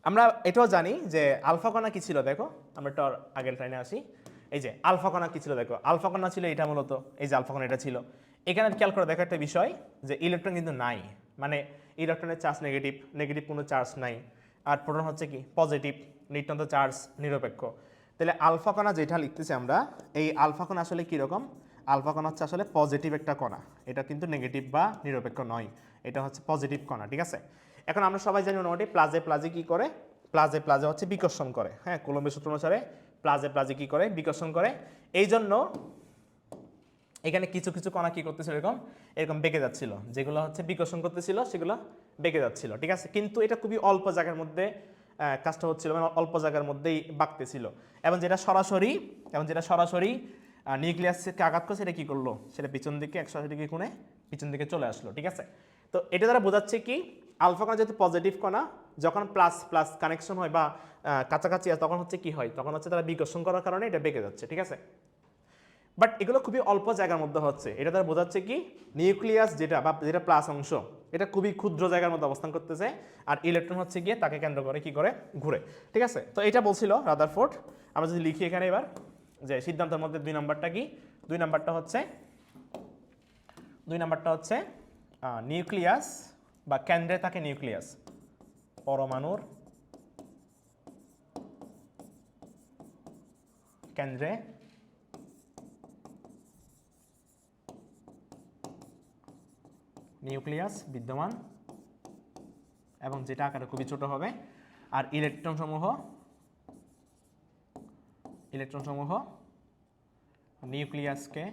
আমরা এটাও জানি যে আলফা কণা কি ছিল দেখো, আমরা একটু আগের লাইনে আসি। এই যে আলফা কণা কি ছিল দেখো, আলফা কণা ছিল এটা মূলত, এই যে আলফা কণা এটা ছিল। এখানে খেয়াল করে দেখো একটা বিষয়, যে ইলেকট্রন কিন্তু নাই, মানে ইলেকট্রনের চার্জ নেগেটিভ, নেগেটিভ কোনো চার্জ নাই, আর প্রোটন হচ্ছে কি পজিটিভ, নিউট্রন তো চার্জ নিরপেক্ষ। তাহলে আলফা কণা যেটা লিখতেছি আমরা, এই আলফা কণা আসলে কীরকম, আলফা কণা হচ্ছে আসলে পজিটিভ একটা কণা, এটা কিন্তু নেগেটিভ বা নিরপেক্ষ নয়, এটা হচ্ছে পজিটিভ কণা, ঠিক আছে। এখন আমরা সবাই জানি মোটামুটি প্লাজে কি করে, প্লাজে হচ্ছে বিকর্ষণ করে, হ্যাঁ, কুলম্বের সূত্র অনুসারে প্লাজে কি করে, বিকর্ষণ করে। এই জন্য এখানে কিছু কিছু কণা কি করতেছিল, এরকম বেঁকে যাচ্ছিল, যেগুলো হচ্ছে বিকর্ষণ করতেছিল সেগুলো বেঁকে যাচ্ছিল, ঠিক আছে। কিন্তু এটা খুবই অল্প জায়গার মধ্যে কাজটা হচ্ছিল, মানে অল্প জায়গার মধ্যেই বাঁকতেছিল, এবং যেটা সরাসরি নিউক্লিয়াসকে আঘাত করছে, সেটা কি করলো, সেটা পিছন দিকে 180 ডিগ্রি কোণে পিছন দিকে চলে আসলো, ঠিক আছে। তো এটা দ্বারা বোঝাচ্ছে কি, আলফা কণা যেহেতু পজিটিভ কণা, যখন প্লাস প্লাস কানেকশন হয় বা কাছাকাছি আছে, তখন হচ্ছে কি হয়, তখন হচ্ছে তারা বিকর্ষণ করার কারণে এটা বেঁকে যাচ্ছে, ঠিক আছে। বাট এগুলো খুবই অল্প জায়গার মধ্যে হচ্ছে, এটা দ্বারা বোঝাচ্ছে কি নিউক্লিয়াস যেটা প্লাস অংশ, এটা খুবই ক্ষুদ্র জায়গার মধ্যে অবস্থান করতেছে, আর ইলেকট্রন হচ্ছে গিয়ে তাকে কেন্দ্র করে কি করে ঘুরে, ঠিক আছে। তো এটা বলছিল রাদারফোর্ড। আমরা যদি লিখি এখানে এবার যে সিদ্ধান্তের মধ্যে 2 নাম্বারটা কি, 2 নাম্বারটা হচ্ছে নিউক্লিয়াস বা কেন্দ্রে থাকে নিউক্লিয়াস, পরমাণুর কেন্দ্রে নিউক্লিয়াস বিদ্যমান, এবং যেটা আকারে খুবই ছোট হবে, আর ইলেকট্রন সমূহ নিউক্লিয়াসকে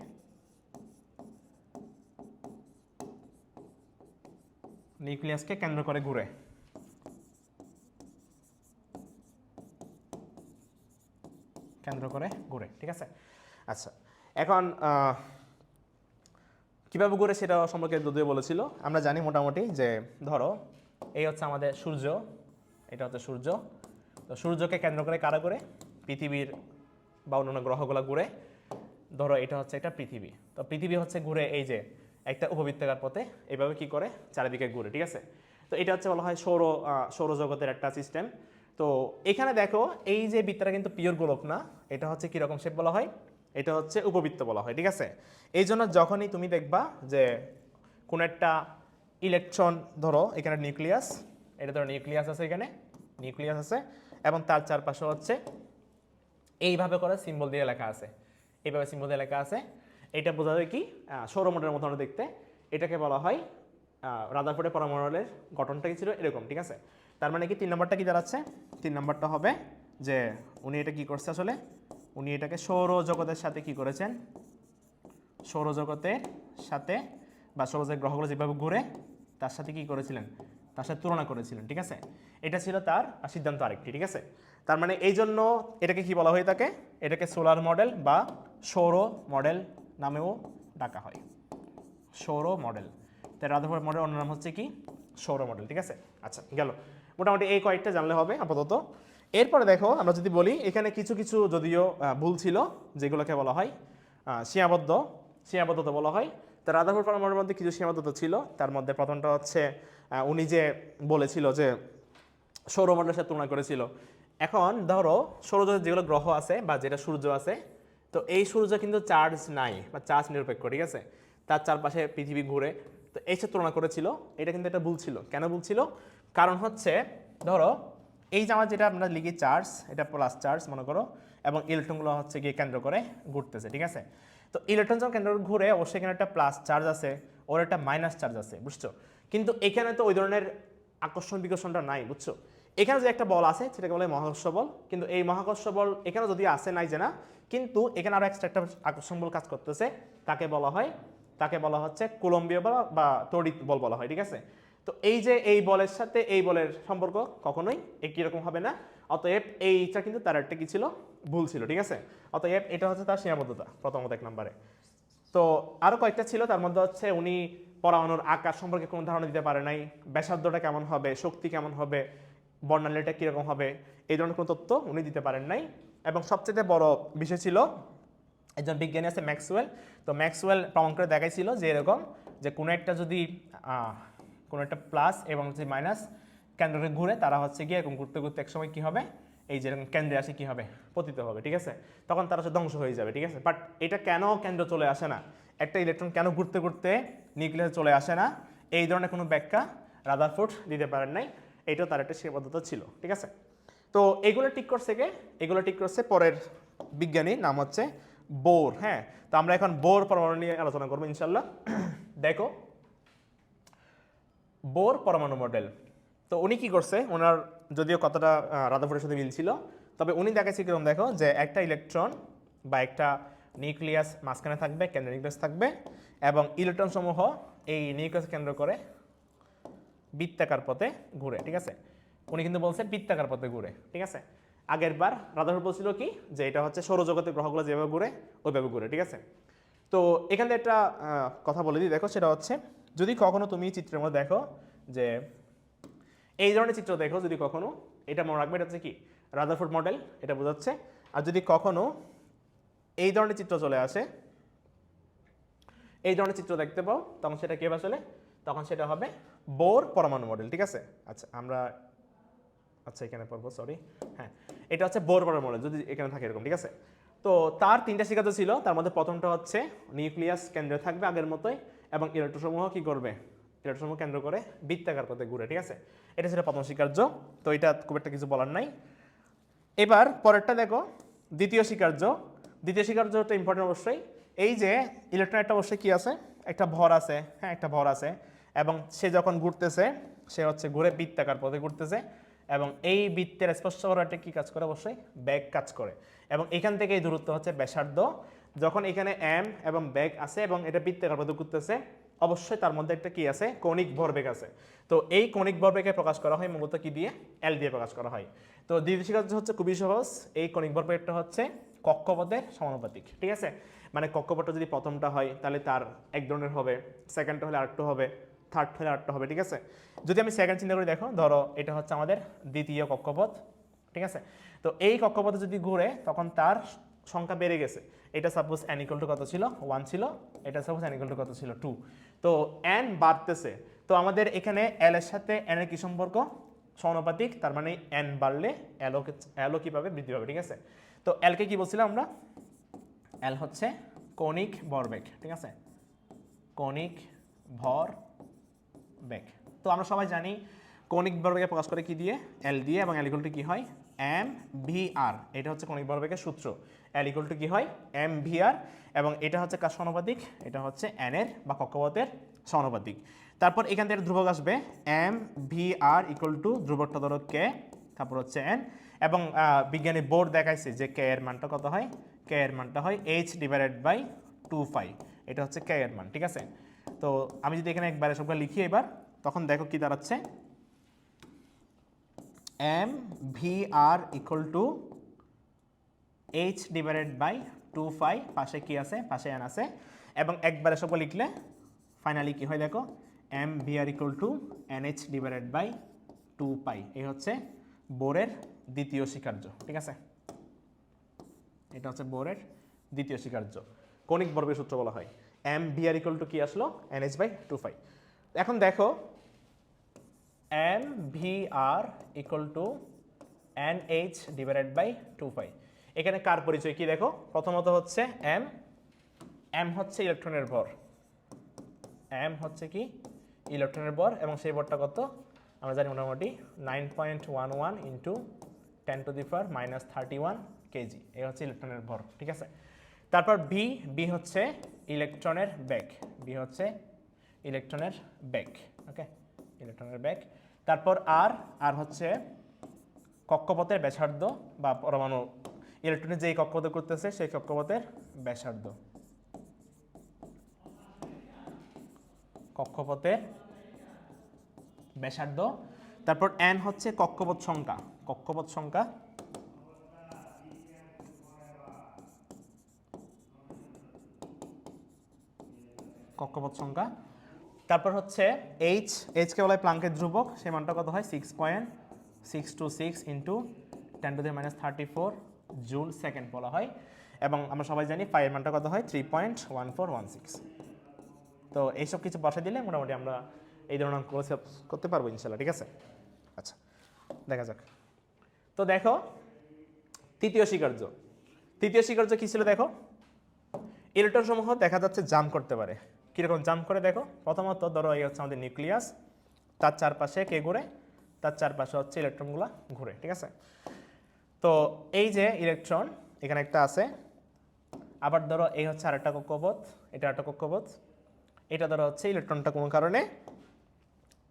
কেন্দ্র করে ঘুরে, ঠিক আছে। আচ্ছা, এখন কীভাবে ঘুরে সেটা সম্পর্কে যদিও বলেছিল, আমরা জানি মোটামুটি যে ধরো এই হচ্ছে আমাদের সূর্য, এটা হচ্ছে সূর্য, তো সূর্যকে কেন্দ্র করে কারা ঘুরে, পৃথিবীর বা অন্যান্য গ্রহগুলো ঘুরে। ধরো এটা হচ্ছে একটা পৃথিবী, তো পৃথিবী হচ্ছে ঘুরে এই যে একটা উপবৃত্তাকার পথে এইভাবে কি করে চারিদিকে ঘুরে, ঠিক আছে। তো এটা হচ্ছে বলা হয় সৌরজগতের একটা সিস্টেম। তো এখানে দেখো এই যে বৃত্তটা কিন্তু পিওর গোলক না, এটা হচ্ছে কীরকম শেপ বলা হয়, এটা হচ্ছে উপবৃত্ত বলা হয়, ঠিক আছে। এই জন্য যখনই তুমি দেখবা যে কোনো একটা ইলেকট্রন, ধরো এখানে নিউক্লিয়াস, এটা ধরো নিউক্লিয়াস আছে, এখানে নিউক্লিয়াস আছে, এবং তার চারপাশে হচ্ছে এইভাবে করে সিম্বল দিয়ে লেখা আছে, এইভাবে সিম্বল দিয়ে লেখা আছে। এটা বোঝা যায় কি সৌরমণ্ডলের মতো দেখতে, এটাকে বলা হয় রাদারফোর্ডের পরমাণুর গঠনটা কি ছিল এরকম, ঠিক আছে। তার মানে কি 3 নম্বরটা কি দাঁড়াচ্ছে, 3 নম্বরটা হবে যে উনি এটা কি করছে আসলে, উনি এটাকে সৌরজগতের সাথে কি করেছেন, সৌরজগতের সাথে বা সৌরজগতের গ্রহগুলো যেভাবে ঘুরে তার সাথে কি করেছিলেন, তার সাথে তুলনা করেছিলেন, ঠিক আছে? এটা ছিল তার সিদ্ধান্ত আরেকটি, ঠিক আছে? তার মানে এই জন্য এটাকে কি বলা হয়ে থাকে? এটাকে সোলার মডেল বা সৌর মডেল নামেও ডাকা হয়, সৌর মডেল। তাই রাদারফোর্ড মডেল অন্য নাম হচ্ছে কি? সৌর মডেল, ঠিক আছে? আচ্ছা, গেল। মোটামুটি এই কয়েকটা জানলে হবে আপাতত। এরপরে দেখো আমরা যদি বলি এখানে কিছু কিছু যদিও ভুল ছিল, যেগুলোকে বলা হয় সীমাবদ্ধতা বলা হয়। তো রাদারফোর্ড মডেলের মধ্যে কিছু সীমাবদ্ধতা ছিল। তার মধ্যে প্রথমটা হচ্ছে উনি যে বলেছিল যে সৌর মণ্ডলের সাথে তুলনা করেছিল। এখন ধরো সৌরজগতের যেগুলো গ্রহ আছে বা যেটা সূর্য আছে, তো এই সূর্য কিন্তু চার্জ নাই বা চার্জ নিরপেক্ষ, ঠিক আছে? তার চারপাশে পৃথিবী ঘুরে, তো এই সাথে তুলনা করেছিল। এটা কিন্তু এটা ভুল ছিল। কেন ভুল ছিল? কারণ হচ্ছে ধরো এই যে আমার যেটা আমরা লিখি চার্জ, এটা প্লাস চার্জ মনে করো, এবং ইলেকট্রনগুলো হচ্ছে গিয়ে কেন্দ্র করে ঘুরতেছে, ঠিক আছে? তো ইলেকট্রন যখন কেন্দ্র করে ঘুরে অবশ্যই এখানে একটা প্লাস চার্জ আছে, ওর একটা মাইনাস চার্জ আছে, বুঝছো? কিন্তু এখানে তো ওই ধরনের আকর্ষণ বিকর্ষণটা নাই, বুঝছো? এখানে যে একটা বল আছে সেটাকে বলে মহাকর্ষ বল, কিন্তু এই মহাকর্ষ বল এখানে যদি আসে নাই যে না, কিন্তু এখানে আরো এক্সট্রা একটা আকর্ষণ বল কাজ করতেছে, তাকে বলা হচ্ছে কুলম্বীয় বল বা তড়িৎ বল বলা হয়, ঠিক আছে? তো এই যে এই বলের সাথে এই বলের সম্পর্ক কখনোই একই রকম হবে না। অতএব এইটা কিন্তু তার একটা কি ছিল? ভুল ছিল, ঠিক আছে? অতএব এটা হচ্ছে তার সীমাবদ্ধতা প্রথমত 1 নম্বরে। তো আরও কয়েকটা ছিল, তার মধ্যে হচ্ছে উনি পরমাণুর আকার সম্পর্কে কোনো ধারণা দিতে পারে নাই, ব্যাসার্ধটা কেমন হবে, শক্তি কেমন হবে, বর্ণালীটা কীরকম হবে, এই ধরনের কোনো তথ্য উনি দিতে পারেন নাই। এবং সবচেয়ে বড় বিষয় ছিল একজন বিজ্ঞানী আছে ম্যাক্সওয়েল। তো ম্যাক্সওয়েল প্রমাণ করে দেখাইছিল যে এরকম যে কোনো একটা যদি কোনো একটা প্লাস এবং যে মাইনাস কেন্দ্রে ঘুরে, তারা হচ্ছে গিয়ে এরকম ঘুরতে ঘুরতে একসময় কী হবে, এই যে কেন্দ্রে আসে কী হবে, পতিত হবে, ঠিক আছে? তখন তারা হচ্ছে ধ্বংস হয়ে যাবে, ঠিক আছে? বাট এটা কেন কেন্দ্র চলে আসে না, একটা ইলেকট্রন কেন ঘুরতে ঘুরতে নিউক্লিয়াসে চলে আসে না, এই ধরনের কোনো ব্যাখ্যা রাদারফোর্ড দিতে পারেন নাই। এটাও তার একটা সীমাবদ্ধতা ছিল, ঠিক আছে? তো এগুলো ঠিক করছে পরের বিজ্ঞানী, নাম হচ্ছে বোর। হ্যাঁ, তো আমরা এখন বোর পরমাণু নিয়ে আলোচনা করবো ইনশাল্লাহ। দেখো বোর পরমাণু মডেল, তো উনি কি করছে, ওনার যদিও কতটা রাদারফোর্ডের সাথে মিল ছিল, তবে উনি দেখাচ্ছে কিরকম, দেখো যে একটা ইলেকট্রন বা একটা নিউক্লিয়াস মাঝখানে থাকবে, কেন্দ্র নিউক্লিয়াস থাকবে, এবং ইলেকট্রন সমূহ এই নিউক্লিয়াস কেন্দ্র করে বৃত্তাকার পথে ঘুরে, ঠিক আছে? উনি কিন্তু বলছে বৃত্তাকার পথে ঘুরে, ঠিক আছে? আগের বার রাদারফোর্ড বলছিল কি, যে এটা হচ্ছে সৌরজগতের গ্রহগুলো যেভাবে ঘুরে ওইভাবে ঘুরে, ঠিক আছে? তো এখানে একটা কথা বলে দিই, দেখো সেটা হচ্ছে যদি কখনো তুমি চিত্রের মধ্যে দেখো যে এই ধরনের চিত্র দেখো, যদি কখনো, এটা মনে রাখবে এটা হচ্ছে কি রাদারফোর্ড মডেল, এটা বোঝাচ্ছে। আর যদি কখনো এই ধরনের চিত্র চলে আসে, এই ধরনের চিত্র দেখতে পাও, তখন সেটা কি হবে আসলে? তখন সেটা হবে বোর পরমাণু মডেল, ঠিক আছে? আচ্ছা এখানে পড়বো, সরি। হ্যাঁ, এটা হচ্ছে বোর পরমাণু মডেল যদি এখানে থাকে এরকম, ঠিক আছে? তো তার 3টা সিদ্ধান্ত ছিল, তার মধ্যে প্রথমটা হচ্ছে নিউক্লিয়াস কেন্দ্রে থাকবে আগের মতোই, এবং ইলেকট্রনসমূহ কি করবে, ইলেকট্রনসমূহ কেন্দ্র করে বৃত্তাকার পথে ঘুরে, ঠিক আছে? এটা ছিল প্রথম স্বীকার্য। তো এটা খুব একটা কিছু বলার নাই। এবার পরেরটা দেখো, দ্বিতীয় স্বীকার্যটা ইম্পর্টেন্ট অবশ্যই। এই যে ইলেকট্রন একটা অবশ্যই কি আছে, একটা ভর আছে, হ্যাঁ একটা ভর আছে, এবং সে যখন ঘুরতেছে, সে হচ্ছে ঘুরে বৃত্তাকার পথে ঘুরতেছে, এবং এই বৃত্তের স্পর্শ করাটা কি কাজ করে, অবশ্যই বেগ কাজ করে, এবং এখান থেকে এই দূরত্ব হচ্ছে ব্যাসার্ধ। যখন এখানে এম এবং বেগ আছে এবং এটা বৃত্তাকার পথে ঘুরতেছে, অবশ্যই তার মধ্যে একটা কি আছে, কৌণিক ভরবেগ আছে। তো এই কৌণিক ভরবেগে প্রকাশ করা হয় মূলত কি দিয়ে, এল দিয়ে প্রকাশ করা হয়। তো দ্বিতীয় স্বীকার্য হচ্ছে খুবই সহজ, এই কৌণিক ভরবেগটা হচ্ছে কক্ষপথের সমানুপাতিক, ঠিক আছে? মানে কক্ষপথটা যদি প্রথমটা হয় তাহলে তার এক ধরনের হবে, সেকেন্ডটা হলে আরেকটু হবে, থার্ড হলে আরেকটু হবে, ঠিক আছে? যদি আমি সেকেন্ড চিন্তা করে দেখো, ধরো এটা হচ্ছে আমাদের দ্বিতীয় কক্ষপথ, ঠিক আছে? তো এই কক্ষপথে যদি ঘুরে তখন তার সংখ্যা বেড়ে গেছে। এটা সাপোজ n = কত ছিল, 1 ছিল, এটা সাপোজ n = কত ছিল, 2। তো n বাড়তেছে, তো আমাদের এখানে l এর সাথে n এর কি সম্পর্ক, সমানুপাতিক। তার মানে n বাড়লে l কিভাবে বৃদ্ধি পাবে, ঠিক আছে? তো l কে কি বলছিলাম আমরা, l হচ্ছে কৌণিক ভরবেগ, ঠিক আছে? কৌণিক ভরবেগ। তো আমরা সবাই জানি কৌণিক ভরবেগে প্রকাশ করে কি দিয়ে, l দিয়ে, এবং l = কি হয়, mvr। এটা হচ্ছে কৌণিক ভরবেগের সূত্র। l = কি হয়, mvr, এবং এটা হচ্ছে কার সমানুপাতিক, এটা হচ্ছে n এর বা কক্ষপথের সমানুপাতিক। তারপর এখান থেকে ধ্রুবক আসবে, mvr = ধ্রুবকটা ধরো k, তারপর হচ্ছে n, এবং বিজ্ঞানী বোর দেখাইছে যে k এর মানটা কত হয়, k এর মানটা হয় h/2π। এটা হচ্ছে k এর মান, ঠিক আছে? তো আমি যদি এখানে একবারে সবগুলো লিখি এবার, তখন দেখো কি দাঁড়াচ্ছে, m V R equal to h divided by 2 pi, পাশে কি আছে, পাশে এন আছে, এবং একবারে সব লিখলে ফাইনালি কি হয় দেখো, m V R equal to n H divided by 2 pi. এই হচ্ছে বোরের দ্বিতীয় স্বীকার্য, ঠিক আছে। এটা হচ্ছে বোরের দ্বিতীয় স্বীকার্য, কৌণিক ভরবেগের সূত্র বলা হয়। M V R equal to কি আসলো, এন এইচ বাই 2 পাই। এখন দেখো m V R equal to n H divided by 2 pi. এখানে কার পরিচয় কি দেখো, প্রথমত হচ্ছে এম, এম হচ্ছে ইলেকট্রনের ভর, এম হচ্ছে কি ইলেকট্রনের ভর, এবং সেই ভরটা কত আমরা জানি মোটামুটি 9.11 ইন্টু 10⁻³ কেজি। এই হচ্ছে ইলেকট্রনের ভর, ঠিক আছে। তারপর বি, বি হচ্ছে ইলেকট্রনের বেগ, বি হচ্ছে ইলেকট্রনের বেগ, ওকে, ইলেকট্রনের বেগ। তারপর আর, আর হচ্ছে কক্ষপথের ব্যাসার্ধ বা পরমাণু ইলেকট্রনের যেই কক্ষপথে করতেছে সেই কক্ষপথের ব্যাসার্ধ, কক্ষপথের ব্যাসার্ধ। তারপর এন হচ্ছে কক্ষপথ সংখ্যা, কক্ষপথ সংখ্যা, কক্ষপথ সংখ্যা। তারপর হচ্ছে এইচ, এইচকে বলা হয় প্লাঙ্কের ধ্রুবক, সেই মানটা কত হয় 6.626 ইন্টু 10⁻³ জুল সেকেন্ড বলা হয়, এবং আমরা সবাই জানি পাইয়ের মানটা কত হয় 3.1416। তো এইসব কিছু বসে দিলে মোটামুটি আমরা এই ধরনের অঙ্ক করতে পারবো ইনশাল্লাহ, ঠিক আছে। আচ্ছা দেখা যাক। তো দেখো তৃতীয় স্বীকার্য, তৃতীয় স্বীকার্য কি ছিল দেখো, ইলেকট্রন সমূহ দেখা যাচ্ছে জাম্প করতে পারে। কীরকম জাম্প করে দেখো, প্রথমত ধরো এই হচ্ছে আমাদের নিউক্লিয়াস, তার চারপাশে কে ঘুরে, তার চারপাশে হচ্ছে ইলেকট্রনগুলো ঘুরে, ঠিক আছে। তো এই যে ইলেকট্রন এখানে একটা আছে, আবার ধরো এই হচ্ছে আরেকটা কক্ষপথ, এটা একটা কক্ষপথ, এটা ধরো হচ্ছে ইলেকট্রনটা কোনো কারণে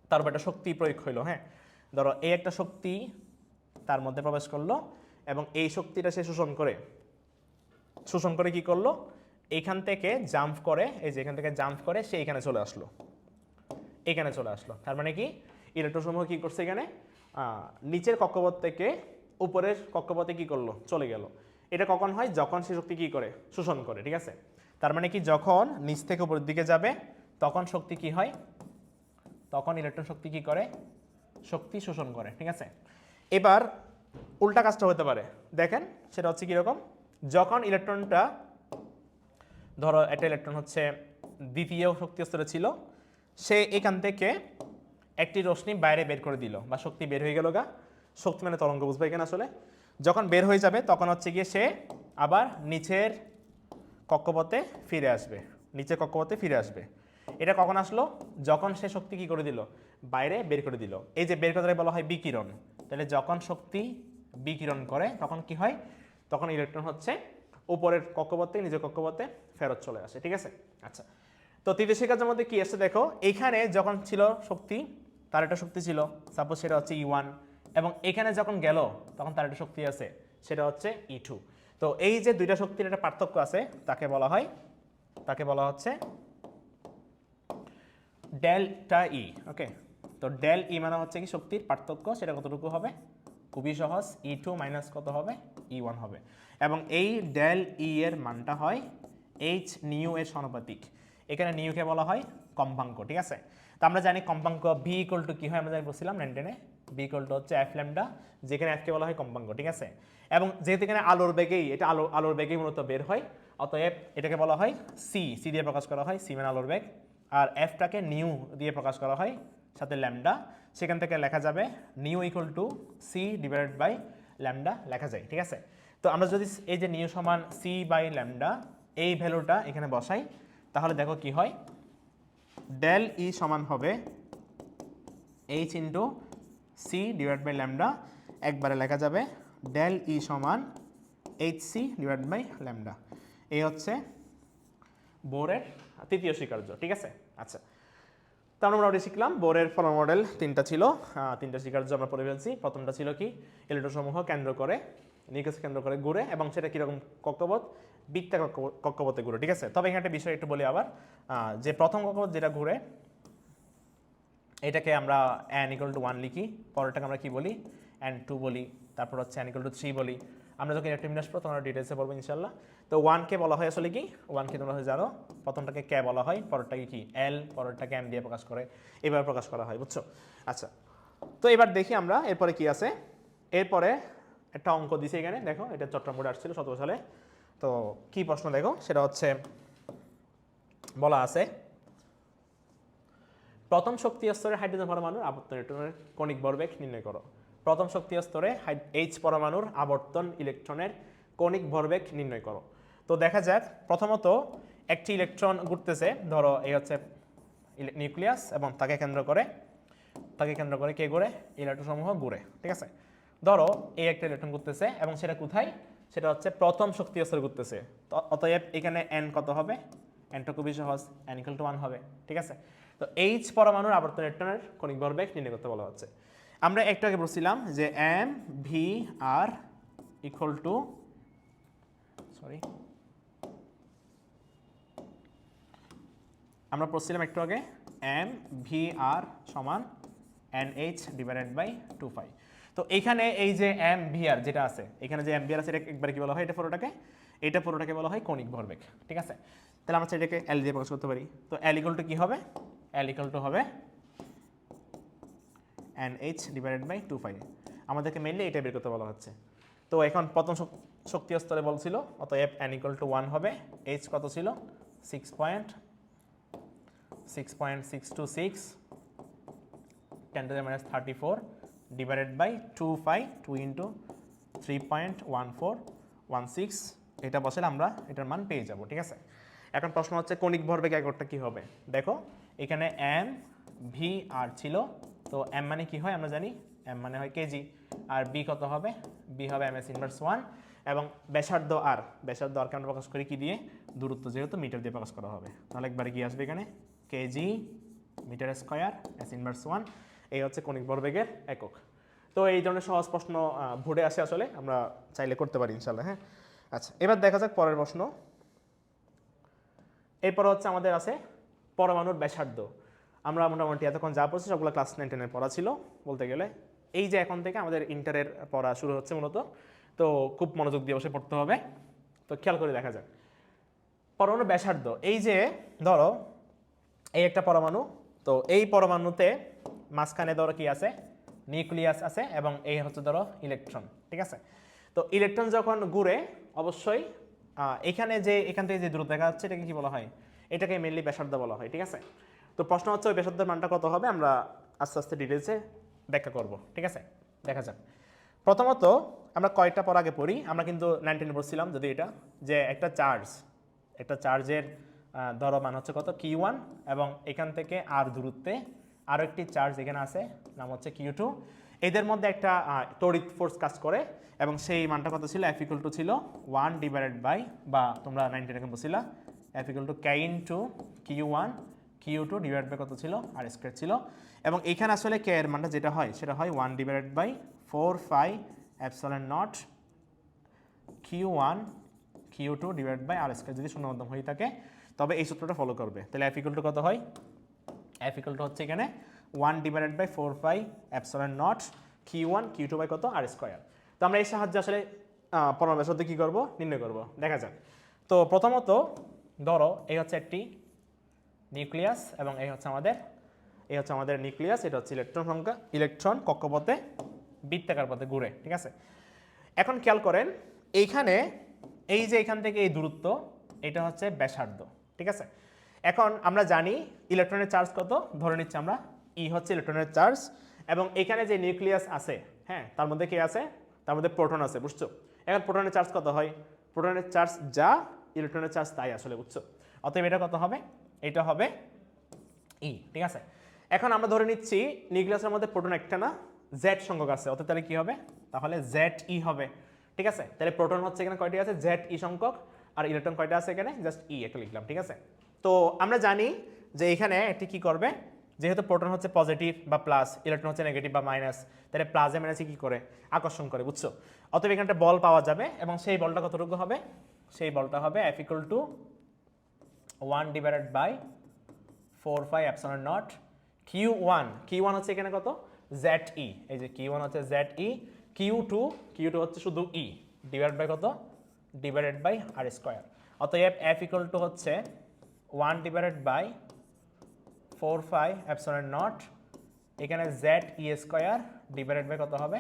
তার উপর একটা শক্তি প্রয়োগ হইলো, হ্যাঁ, ধরো এই একটা শক্তি তার মধ্যে প্রবেশ করলো, এবং এই শক্তিটা সে শোষণ করে, শোষণ করে কি করলো, এইখান থেকে জাম্প করে, এই যে এখান থেকে জাম্প করে সে এখানে চলে আসলো, এখানে চলে আসলো। তার মানে কি ইলেকট্রন সমূহ কি করছে, এখানে নিচের কক্ষপথ থেকে উপরের কক্ষপথে কি করলো, চলে গেল। এটা কখন হয়, যখন সে শক্তি কি করে, শোষণ করে, ঠিক আছে। তার মানে কি যখন নিচ থেকে উপরের দিকে যাবে তখন শক্তি কি হয়, তখন ইলেকট্রন শক্তি কি করে, শক্তি শোষণ করে, ঠিক আছে। এবার উল্টা কাজটা হতে পারে, দেখেন সেটা হচ্ছে কীরকম, যখন ইলেকট্রনটা ধরো একটা ইলেকট্রন হচ্ছে দ্বিতীয় শক্তি স্তরে ছিল, সে এখান থেকে একটি রশ্মি বাইরে বের করে দিল, বা শক্তি বের হয়ে গেল গা, শক্তি মানে তরঙ্গ, বুঝবে এখানে আসলে যখন বের হয়ে যাবে তখন হচ্ছে গিয়ে সে আবার নিচের কক্ষপথে ফিরে আসবে, নিচের কক্ষপথে ফিরে আসবে। এটা কখন আসলো, যখন সে শক্তি কি করে দিল, বাইরে বের করে দিল। এই যে বের করে বলা হয় বিকিরণ। তাহলে যখন শক্তি বিকিরণ করে তখন কি হয়, তখন ইলেকট্রন হচ্ছে উপরের কক্ষপথ থেকে নিজের কক্ষপথে ফেরত চলে আসে, ঠিক আছে। আচ্ছা, তো তৃতীয় স্বীকার্যের মধ্যে কি আসছে দেখো, এইখানে যখন ছিল শক্তি, তার একটা শক্তি ছিল, সাপোজ সেটা হচ্ছে E1, এবং এখানে যখন গেল তখন তার একটা শক্তি আছে, সেটা হচ্ছে E2। তো এই যে দুইটা শক্তির একটা পার্থক্য আছে, তাকে বলা হয়, তাকে বলা হচ্ছে ডেল্টা ই, ওকে। তো ডেল ই মানে হচ্ছে কি শক্তির পার্থক্য, সেটা কতটুকু হবে, খুবই সহজ, E2 মাইনাস কত হবে, E1 হবে, এবং এই ডেল ই এর মানটা হয় এইচ নিউ এর সমানুপাতিক। এখানে নিউকে বলা হয় কম্পাঙ্ক, ঠিক আছে। তো আমরা জানি কম্পাঙ্ক ভি ইকুয়াল টু কি হয়, আমরা জানি বলছিলাম 9 বি ইকুয়াল টু হচ্ছে এফ ল্যামডা, যেখানে এফকে বলা হয় কম্পাঙ্ক, ঠিক আছে। এবং যেহেতু এখানে আলোর বেগেই, এটা আলোর বেগেই মূলত বের হয়, অতএব এটাকে বলা হয় সি, সি দিয়ে প্রকাশ করা হয়, সি মানে আলোর বেগ, আর এফটাকে নিউ দিয়ে প্রকাশ করা হয় সাথে ল্যামডা, সেখান থেকে লেখা যাবে nu equal to c divided by lambda লেখা যায়, ঠিক আছে। তো আমরা যদি এই যে নিউ সমান সি বাই ল্যামডা এই ভ্যালুটা এখানে বসাই, তাহলে দেখো কি হয়, ডেল ই সমান হবে H into C divide by lambda, একবারে লেখা যাবে ডেল ই সমান H C divide by lambda. এই হচ্ছে বোরের তৃতীয় স্বীকার্য, ঠিক আছে। আচ্ছা, তো আমরা মোটামুটি শিখলাম বোরের ফলন মডেল তিনটা ছিল, তিনটা স্বীকার্য আমরা পড়ে ফেলছি। প্রথমটা ছিল কি, ইলেকট্রন সমূহ কেন্দ্র করে, নিউক্লিয়াস কেন্দ্র করে ঘুরে, এবং সেটা কীরকম কক্ষপথ, বৃত্তা কক্ষপথে ঘুরে, ঠিক আছে। তবে এখানে একটা বিষয় একটু বলি আবার, যে প্রথম কক্ষপথ যেটা ঘুরে এটাকে আমরা n = 1 লিখি, পরেরটাকে আমরা কি বলি, N2 বলি, তারপর হচ্ছে N = 3 বলি। আমরা যখন ইলেকট্রন বিন্যাস পড়বো তোমরা ডিটেলসে পড়বো ইনশাল্লাহ। তো 1 কে বলা হয় আসলে কি, 1 কে তোমরা জানো প্রথমটাকে কে বলা হয়, পরেরটাকে কি L, পরেরটাকে M দিয়ে প্রকাশ করে, এভাবে প্রকাশ করা হয়, বুঝছো? আচ্ছা, তো এবার দেখি আমরা এরপরে কি আছে। এরপরে একটা অঙ্ক দিছি এখানে, দেখো এটা চট্টগ্রাম বোর্ডে আসছিল 17 সালে। তো কি প্রশ্ন দেখো, সেটা হচ্ছে বলা আছে প্রথম শক্তি স্তরে হাইড্রোজেন পরমাণুর আবর্তন ইলেকট্রনের কণিক ভরবেগ নির্ণয় করো। প্রথম শক্তি স্তরে H পরমাণুর আবর্তন ইলেকট্রনের কণিক ভরবেগ নির্ণয় করো। তো দেখা যাক, প্রথমত একটি ইলেকট্রন ঘুরতেছে, ধরো এই হচ্ছে নিউক্লিয়াস এবং তাকে কেন্দ্র করে কে ঘুরে, ইলেকট্রন সমূহ ঘুরে, ঠিক আছে? ধরো এই একটা ইলেকট্রন ঘুরতেছে এবং সেটা কোথায়, সেটা হচ্ছে প্রথম শক্তি স্তরে ঘুরতেছে। তো অতএব এখানে n কত হবে, nটা খুবই সহজ, n = 1 হবে, ঠিক আছে? তো H পরমাণুর আবর্তন ইলেকট্রনের কণিক ভরবেগ নির্ণয় করতে বলা হচ্ছে। আমরা একটু আগে বলছিলাম যে mvr ইকুয়াল টু আমরা পড়ছিলাম একটু আগে mvr সমান nh/2π। তো এখানে এই যে mvr যেটা আছে, এখানে যে mvr আছে, এটা একবার কি বলা হয়, এটা পুরোটাকে বলা হয় কণিক ভরবেগ, ঠিক আছে? তাহলে আমরা এটাকে L দিয়ে প্রকাশ করতে পারি। তো L = কি হবে, L = হবে nh/2π। আমাদেরকে মেইনলি এটা বের করতে বলা হচ্ছে। তো এখন প্রথম শক্তি স্তরে বলছিল, অতএব n = 1 হবে। h কত ছিল, 6.626 10⁻³ ডিভাইডেড বাই 2π, 2 × 3.1416, এটা বসালে আমরা এটার মান পেয়ে যাব, ঠিক আছে? এখন প্রশ্ন হচ্ছে কণিক ভরবেগ এককটা কি হবে। দেখো এখানে m v r ছিল, তো m মানে কি হয় আমরা জানি, m মানে হয় কেজি, আর b কত হবে, b হবে ms−1, এবং ব্যাসার্ধ r কে আমরা প্রকাশ করি কি দিয়ে, দূরত্ব যেহেতু মিটার দিয়ে প্রকাশ করা হবে। তাহলে একবারে কি আসবে এখানে, কেজি মিটার স্কয়ার s−1, এই হচ্ছে কণিক ভরবেগের একক। তো এই ধরনের সহজ প্রশ্ন ভোটে আসে, আসলে আমরা চাইলে করতে পারি ইনশাল্লাহ, হ্যাঁ। আচ্ছা, এবার দেখা যাক পরের প্রশ্ন। এরপর হচ্ছে আমাদের আছে পরমাণুর ব্যাসার্ধ। আমরা মোটামুটি এতক্ষণ যা পড়ছি সবগুলো ক্লাস 9-10 পড়া ছিল বলতে গেলে। এই যে এখন থেকে আমাদের ইন্টারের পড়া শুরু হচ্ছে মূলত, তো খুব মনোযোগ দিয়ে বসে পড়তে হবে। তো খেয়াল করে দেখা যাক পরমাণুর ব্যাসার্ধ। এই যে ধরো এই একটা পরমাণু, তো এই পরমাণুতে মাঝখানে ধরো কি আছে, নিউক্লিয়াস আছে, এবং এই হচ্ছে ধরো ইলেকট্রন, ঠিক আছে? তো ইলেকট্রন যখন ঘুরে অবশ্যই এখান থেকে যে দূরত্ব দেখা যাচ্ছে এটাকে কি বলা হয়, এটাকে মেইনলি ব্যাসার্ধ বলা হয়, ঠিক আছে? তো প্রশ্ন হচ্ছে ওই ব্যাসার্ধের মানটা কত হবে, আমরা আস্তে আস্তে ডিটেলসে ব্যাখ্যা করব, ঠিক আছে? দেখা যাক। প্রথমত আমরা কয়েকটা পর আগে পড়ি, আমরা কিন্তু 19 পড়ছিলাম যদি এটা, যে একটা চার্জের ধরো মান হচ্ছে কত, Q1, এবং এখান থেকে আর দূরত্বে আরও একটি চার্জ এখানে আছে, নাম হচ্ছে Q2। এদের মধ্যে একটা তড়িৎ ফোর্স কাজ করে, এবং সেই মানটা কত ছিল, F = ছিল 1 ডিভাইডেড বাই, বা তোমরা 19 এরকম বলছিলা, F = K × Q1 Q2 divide by কত ছিল, r² ছিল। এবং এখানে আসলে K এর মানটা যেটা হয় সেটা হয় 1 divided by 4πε0 Q1 Q2 divide by r² যদি শূন্য মাধ্যম হয়ে থাকে তবে এই সূত্রটা ফলো করবে। তাহলে F = কত হয়, F = হচ্ছে এখানে 1 divided by 4πε0 Q1 Q2 by কত, r²। তো আমরা এই সাহায্যে আসলে পরমাণু ব্যাসার্ধ কী করবো, নির্ণয় করব, দেখা যাক। তো প্রথমত ধরো এই হচ্ছে একটি নিউক্লিয়াস, এবং এই হচ্ছে আমাদের নিউক্লিয়াস, এটা হচ্ছে ইলেকট্রন কক্ষপথে বৃত্তাকার পথে ঘুরে, ঠিক আছে? এখন খেয়াল করেন এইখানে এই যে এখান থেকে এই দূরত্ব, এটা হচ্ছে ব্যাসার্ধ, ঠিক আছে? এখন আমরা জানি ইলেকট্রনের চার্জ কত, ধরে নিচ্ছি আমরা ই হচ্ছে ইলেকট্রনের চার্জ, এবং এখানে যে নিউক্লিয়াস আছে, হ্যাঁ, তার মধ্যে কি আছে, তার মধ্যে প্রোটন আছে, বুঝছো? এখন প্রোটনের চার্জ কত হয়, প্রোটনের চার্জ যা ইলেকট্রনের চার্জ তাই আসলে, বুঝছো? অতএব এটা কত হবে, এটা হবে ই, ঠিক আছে? এখন আমরা ধরে নিচ্ছি নিউক্লিয়াসের মধ্যে প্রোটন একটা না, জেড সংখ্যক আছে, অতএব তাহলে কি হবে, তাহলে ZE হবে, ঠিক আছে? তাহলে প্রোটন হচ্ছে এখানে কয়টি আছে, ZE সংখ্যক, আর ইলেকট্রন কয়টা আছে এখানে, জাস্ট ই একটা লিখলাম, ঠিক আছে? তো আমরা জানি যে এখানে একটি কি করবে, যেহেতু প্রোটন হচ্ছে পজিটিভ বা প্লাস, ইলেকট্রন হচ্ছে নেগেটিভ বা মাইনাস, তাহলে প্লাসে মাইনাসে কি করে, আকর্ষণ করে, বুঝছো? অতএব এখানে একটা বল পাওয়া যাবে, এবং সেই বলটা কতটুকু হবে, সেই বলটা হবে F = 1 ডিভাইডেড বাই 4πε0 Q1 হচ্ছে এখানে কত, জেড ই, এই যে Q1 হচ্ছে জেড ই, Q2 হচ্ছে শুধু ই, ডিভাইডেড বাই কত, ডিভাইডেড বাই আর স্কোয়ার। অতএব এফ ইকুয়াল টু হচ্ছে 1 ডিভাইডেড বাই 4 এপসিলন নট, এখানে Z E square divided by কত হবে,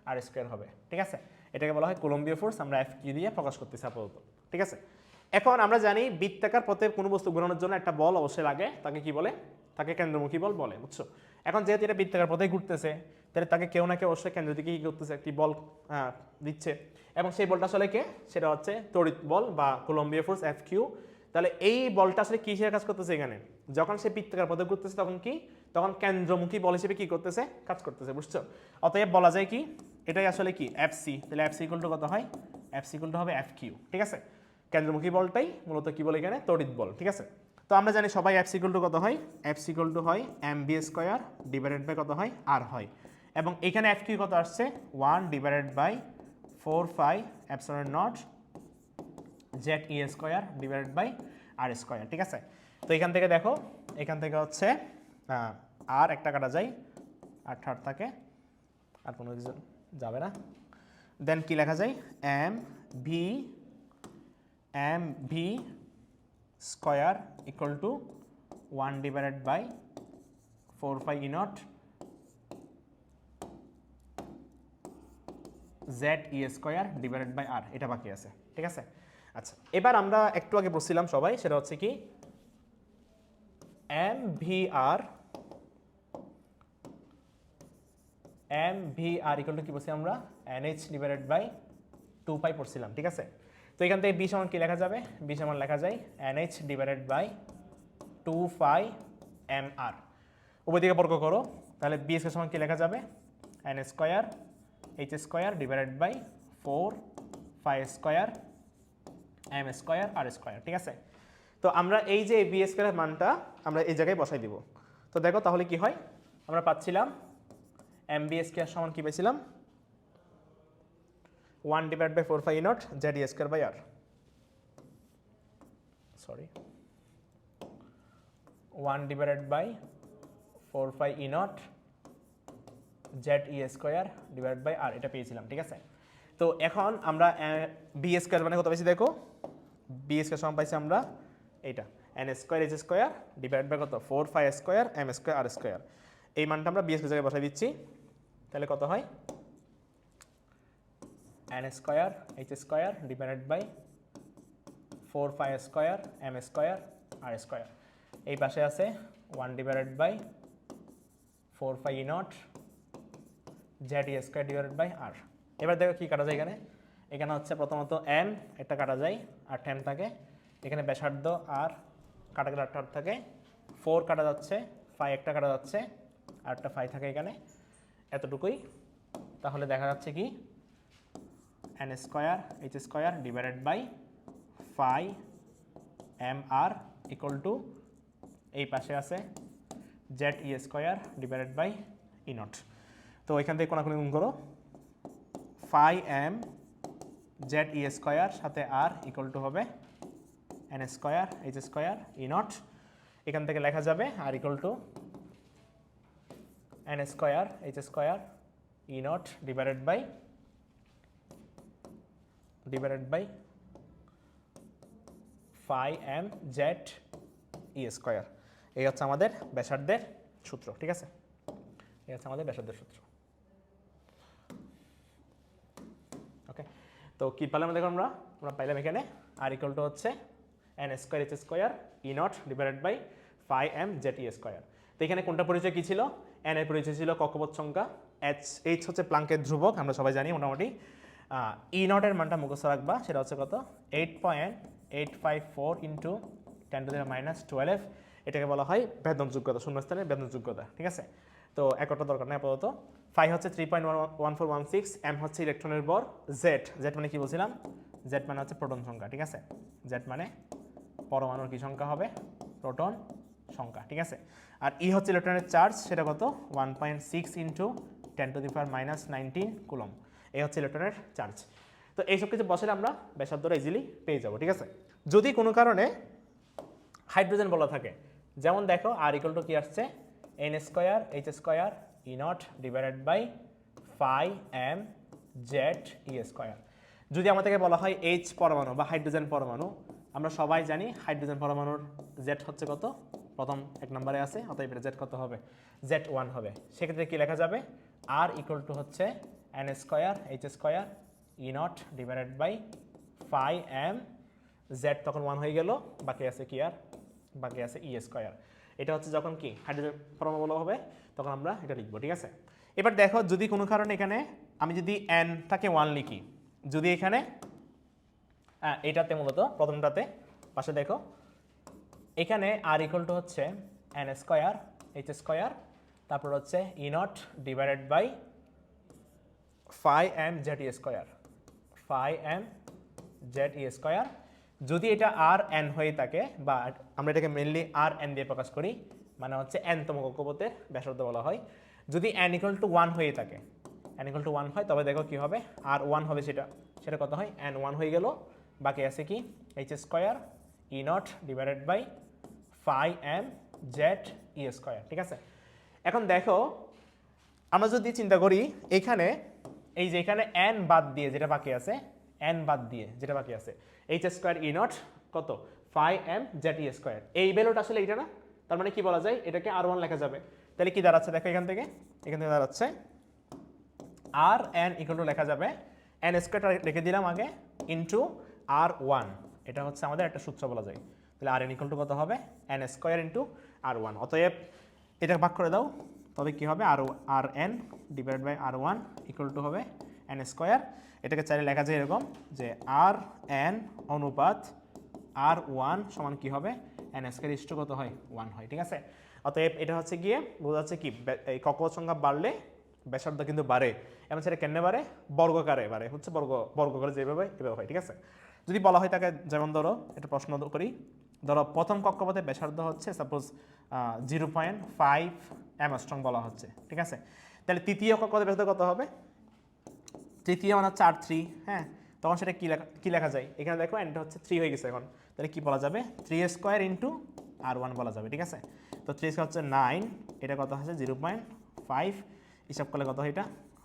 আর স্কোয়ার হবে। ঠিক আছে, এটাকে বলা হয় কুলম্বীয় ফোর্স, আমরা এফ কিউ দিয়ে প্রকাশ করতেছি আপাতত। ঠিক আছে, এখন আমরা জানি বৃত্তাকার পথে কোনো বস্তু ঘোরানোর জন্য একটা বল অবশ্যই লাগে, তাকে কি বলে, তাকে কেন্দ্রমুখী বল বলে, বুঝছো। এখন যেহেতু এটা বৃত্তাকার পথে ঘুরতেছে, তাহলে তাকে কেউ না কেউ অবশ্যই কেন্দ্র দিকে কি করতেছে, একটি বল দিচ্ছে, এবং সেই বলটা আসলে কে, সেটা হচ্ছে তড়িৎ বল বা কুলম্বীয় ফোর্স এফ কিউ। তাহলে এই বলটা আসলে কি হিসেবে কাজ করতেছে এখানে, যখন সে বৃত্তাকার পথে ঘুরতেছে তখন কি, তখন কেন্দ্রমুখী বল হিসেবে কি করতেছে, কাজ করতেছে, বুঝছো। অতএব বলা যায় কি, এটাই আসলে কি এফ সি, তাহলে এফ সি ইকুয়াল টু কত হয়, এফ সি ইকুয়াল টু হবে এফ কিউ। ঠিক আছে, কেন্দ্রমুখী বলটাই মূলত কি বলে এখানে, তড়িৎ বল। ঠিক আছে, তো আমরা জানি সবাই এফ সি ইকুয়াল টু কত হয়, এফ সি ইকুয়াল টু হয় M B square divided by কত হয়, আর হয়, এবং এখানে এফ কিউ কত আসছে 1 divided by 4 epsilon nought Z E square divided by R square. ঠিক আছে, তো এখান থেকে দেখো, এখান থেকে হচ্ছে আর একটা কাটা যায়, আর থার্ড থাকে, আর কোনো কিছু যাবে না, দেন কি লেখা যায়, M V square equal to 1 divided by 4 E naught Z E square divided by R, এটা বাকি আছে। ঠিক আছে, আচ্ছা এবার আমরা একটু আগে বলছিলাম সবাই, সেটা হচ্ছে কি M V R equal to কি বলছি আমরা, NH ডিভাইডেড বাই 2 পাই পড়ছিলাম। ঠিক আছে, তো এখান থেকে বি সমান কি লেখা যাবে, বি সমান লেখা যায় NH divided by 2 pi M R, উভয় দিকে বর্গ করো, তাহলে বি স্কোয়ার সমান কি লেখা যাবে, N square H square divided by 4 pi square M square R square. ঠিক আছে, তো আমরা এই যে বি স্কোয়ারের মানটা আমরা এই জায়গায় বসাই দিব। তো দেখো তাহলে কি হয়, আমরা পাচ্ছিলাম এম বি স্কোয়ার সমান কি পেয়েছিলাম, 1 divide by 4 pi naught Z E square by R, sorry 1 divided by 4 pi E naught Z E square divide by R, এটা পেয়েছিলাম। ঠিক আছে, তো এখন আমরা বি স্কোয়ার মানে কত পাইছি দেখো, বি স্কোয়ার সমান পাইছি আমরা এইটা N square H square divide by কত 4 pi square M square R square, এই মানটা আমরা বি স্কোয়ার জায়গায় বসাই দিচ্ছি, তাহলে কত হয় N square H square divided by 4 pi square M square R square, এই পাশে আছে 1 divided by 4 pi E naught Z E square divided by R. এবার দেখো কি কাটা যায় এখানে, এখানে হচ্ছে প্রথমত এম একটা কাটা যায় আর 10 থাকে, এখানে ব্যাসার্ধ আর কাটা গেলে 8 থাকে, 4 কাটা যাচ্ছে, 5 একটা কাটা যাচ্ছে, আর একটা 5 থাকে এখানে, এতটুকুই। তাহলে দেখা যাচ্ছে কি N square H square divided by 5 M R equal to এই পাশে আছে Z E square divided by E nought. তো এখান থেকে কোনাকুনি গুণ করো, 5 এম জেড ই স্কোয়ার সাথে আর ইকুয়াল টু হবে N square H square E naught, এখান থেকে লেখা যাবে R equal to N square H square E not divided by 5 M Z E square, এই হচ্ছে আমাদের ব্যাসার্ধের সূত্র। ঠিক আছে, এই হচ্ছে আমাদের ব্যাসার্ধের সূত্র। ওকে, তো কি পেলাম দেখো আমরা পাইলাম এখানে আর ইকুয়াল টু হচ্ছে N square H square E not divided by 5 M Z E square. তো এখানে কোনটা পরিচয় কি ছিল, এন এর পরিচয় ছিল কক্ষপথ সংখ্যা, এইচ হচ্ছে প্লাঙ্কের ধ্রুবক, আমরা সবাই জানি মোটামুটি। ই নটের মানটা মুখস্থ রাখবা, সেটা হচ্ছে কত 8.854 ইন্টু 10⁻12, এটাকে বলা হয় ভেদন যোগ্যতা, শূন্যস্থানের ভেদন যোগ্যতা। ঠিক আছে, তো একটা দরকার নেই আপাতত। 5 হচ্ছে 3.1416, এম হচ্ছে ইলেকট্রনের ভর, জেড মানে কি বলছিলাম, জেড মানে হচ্ছে প্রোটন সংখ্যা। ঠিক আছে, জেড মানে পরমাণুর কি সংখ্যা হবে, প্রোটন সংখ্যা। ঠিক আছে, আর ই হচ্ছে ইলেকট্রনের চার্জ, সেটা কত 1.6 ইন্টু 10⁻19 কুলম, এই হচ্ছে ইলেকট্রনের চার্জ। তো এইসব কিছু বসলে আমরা ব্যাসার্ধটা ইজিলি পেয়ে যাব। ঠিক আছে, যদি কোনো কারণে হাইড্রোজেন বলা থাকে, যেমন দেখো আর ইকুয়াল টু কি আসছে N square H square E not divided by pi M Z E square. যদি আমাদেরকে বলা হয় এইচ পরমাণু বা হাইড্রোজেন পরমাণু, আমরা সবাই জানি হাইড্রোজেন পরমাণুর জেড হচ্ছে কত, প্রথম এক নম্বরে আছে, অতএব এটা জেড কত হবে, জেড 1 হবে। সেক্ষেত্রে কি লেখা যাবে, আর ইকুয়াল টু হচ্ছে N square H square E not divided by pi M Z, তখন 1 হয়ে গেল, বাকি আছে কি আর, বাকি আছে ই স্কোয়ার। এটা হচ্ছে যখন কি হাইড্রোজেন পরমাণু হবে তখন আমরা এটা লিখবো, ঠিক আছে। এবার দেখো যদি কোনো কারণে এখানে আমি যদি এনটাকে 1 লিখি, যদি এখানে এটাতে মূলত প্রথমটাতে পাশে দেখো এখানে আর ইকুয়াল টু হচ্ছে এন স্কোয়ার এইচ স্কোয়ার, তারপর হচ্ছে E not divided by pi M Z E square, pi M Z E square. যদি এটা আর এন হয়ে থাকে, বা আমরা এটাকে মেনলি আর এন দিয়ে প্রকাশ করি, মানে হচ্ছে এনতম কক্ষপথের ব্যাসার্ধ বলা হয়। যদি এন ইকুয়াল টু 1 হয়ে থাকে, এন ইকুয়াল টু 1 হয়, তবে দেখো কি হবে, আর 1 হবে, সেটা কত হয়, এন 1 হয়ে গেল, বাকি আছে কি H square E not divided by pi M Z E square, ঠিক আছে। এখন দেখো আমরা যদি চিন্তা করি এখানে, এই যে এখানে এন বাদ দিয়ে যেটা বাকি আছে, এন বাদ দিয়ে যেটা বাকি আছে, এইচ স্কোয়ার ই নট কত, phi M Z E square, এই ভ্যালুটা আসলে এটা না, তার মানে কি বলা যায়, এটাকে আর 1 লেখা যাবে। তাহলে কি দাঁড়াচ্ছে দেখো, এখান থেকে দাঁড়াচ্ছে আর এন ইকুয়াল টু লেখা যাবে এন স্কোয়ারটা রেখে দিলাম আগে ইন্টু আর 1, এটা হচ্ছে আমাদের একটা সূত্র বলা যায়। তাহলে আর এন ইকুয়াল টু কত হবে, এন স্কোয়ার ইন্টু আর 1, অতএব এটা ভাগ করে দাও, তবে কি হবে, R N divide by R 1 equal to হবে এন স্কোয়ার। এটাকে চাইলে লেখা যায় এরকম যে আর এন অনুপাত আর 1 সমান কি হবে, এন স্কোয়ার ইস টু কত হয়, 1 হয়, ঠিক আছে। অতএব এটা হচ্ছে গিয়ে বোঝা যাচ্ছে কি, এই কক্ষপথ সংখ্যা বাড়লে ব্যাসার্ধ কিন্তু বাড়ে, এবং সেটা কেন বাড়ে, বর্গকারে বাড়ে, হচ্ছে বর্গকারে যেভাবে এভাবে হয়, ঠিক আছে। যদি বলা হয় তাকে, যেমন ধরো একটা প্রশ্ন করি, ধরো প্রথম কক্ষপথের ব্যাসার্ধ হচ্ছে সাপোজ 0.5 অ্যামস্ট্রং বলা হচ্ছে, ঠিক আছে। তাহলে তৃতীয় কক্ষপথের ব্যাসার্ধ কত হবে, তৃতীয় মানে হচ্ছে R3, হ্যাঁ, তখন সেটা কি লেখা যায়, এখানে দেখো এনটা হচ্ছে 3 হয়ে গেছে এখন, তাহলে কি বলা যাবে, 3 স্কোয়ার ইন্টু আর 1 বলা যাবে, ঠিক আছে। তো 3 স্কোয়ার হচ্ছে 9, এটা কত হচ্ছে 0.5, হিসাব করলে কত হয়, এটা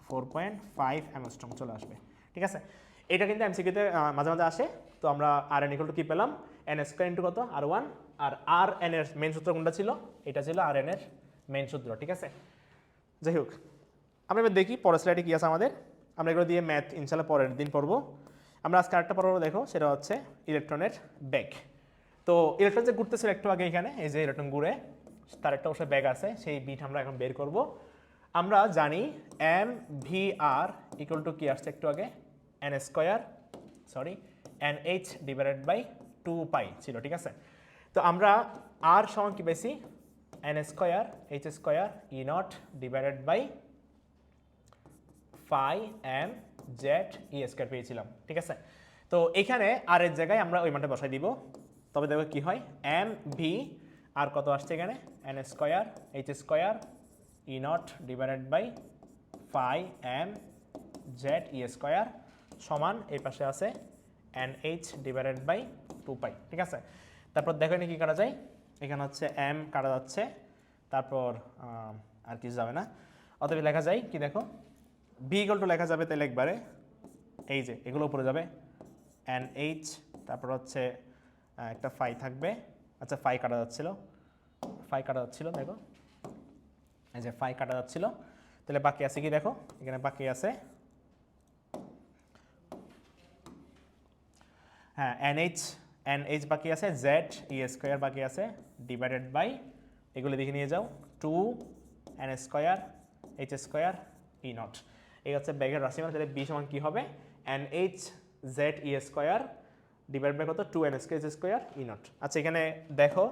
4.5 অ্যামস্ট্রং চলে আসবে, ঠিক আছে। এটা কিন্তু এমসিকিউতে মাঝে মাঝে আসে। তো আমরা আর এন ইকুয়াল টু কি পেলাম, এন স্কোয়ার ইন্টু কত, আর 1, আর এন এর মেন সূত্র কোনটা ছিল, এটা ছিল আর এন এর মেন সূত্র, ঠিক আছে। যাই হোক, আমরা এবার দেখি পরের স্লাইডে কি আছে আমাদের, আমরা এগুলো দিয়ে ম্যাথ ইনশাল্লাহ পরের দিন পড়বো। আমরা আজকে আরেকটা পড়বো, দেখো সেটা হচ্ছে ইলেকট্রনের ব্যাগ। তো ইলেকট্রন যে ঘুরতেছিল একটু আগে এখানে, এই যে ইলেকট্রন ঘুরে, তার একটা অবশ্যই ব্যাগ আছে, সেই বিট আমরা এখন বের করব। আমরা জানি M V R equal to কি আসছে একটু আগে, N square N H divided by 2 pi ছিল, ঠিক আছে। তো আমরা আর সমান কি পেয়েছি, N square H square E not divided by pi M Z E square পেয়েছিলাম, ঠিক আছে। তো এখানে আর এর জায়গায় আমরা ওই মানটা বসাই দিব, তবে দেখো কি হয়, এম ভি আর কত আসছে এখানে, N square H square E not divided by pi M Z E square সমান এই পাশে আছে N H divided by 2 pi, ঠিক আছে। তারপর দেখো এখানে কি কাটা যায়, এখানে হচ্ছে এম কাটা যাচ্ছে, তারপর আর কিছু যাবে না, অতএব লেখা যায় কি, দেখো ভি ইকুয়াল টু লেখা যাবে তাহলে একবারে এই যে এগুলো উপরে যাবে এন এইচ, তারপর হচ্ছে একটা ফাই থাকবে, আচ্ছা ফাই কাটা যাচ্ছিল, দেখো এই যে ফাই কাটা যাচ্ছিল, তাহলে বাকি আছে কি, দেখো এখানে বাকি আছে হ্যাঁ এনএইচ বাকি আছে, জেড ই স্কোয়ার বাকি আছে ডিভাইডেড বাই, এগুলো দিকে নিয়ে যাও 2 N square H square E nought, এই হচ্ছে ব্যাগের রাশিমাল। তাহলে বি সমান কি হবে, N H Z E square divide by কত, 2 N square square E nought. আচ্ছা এখানে দেখো,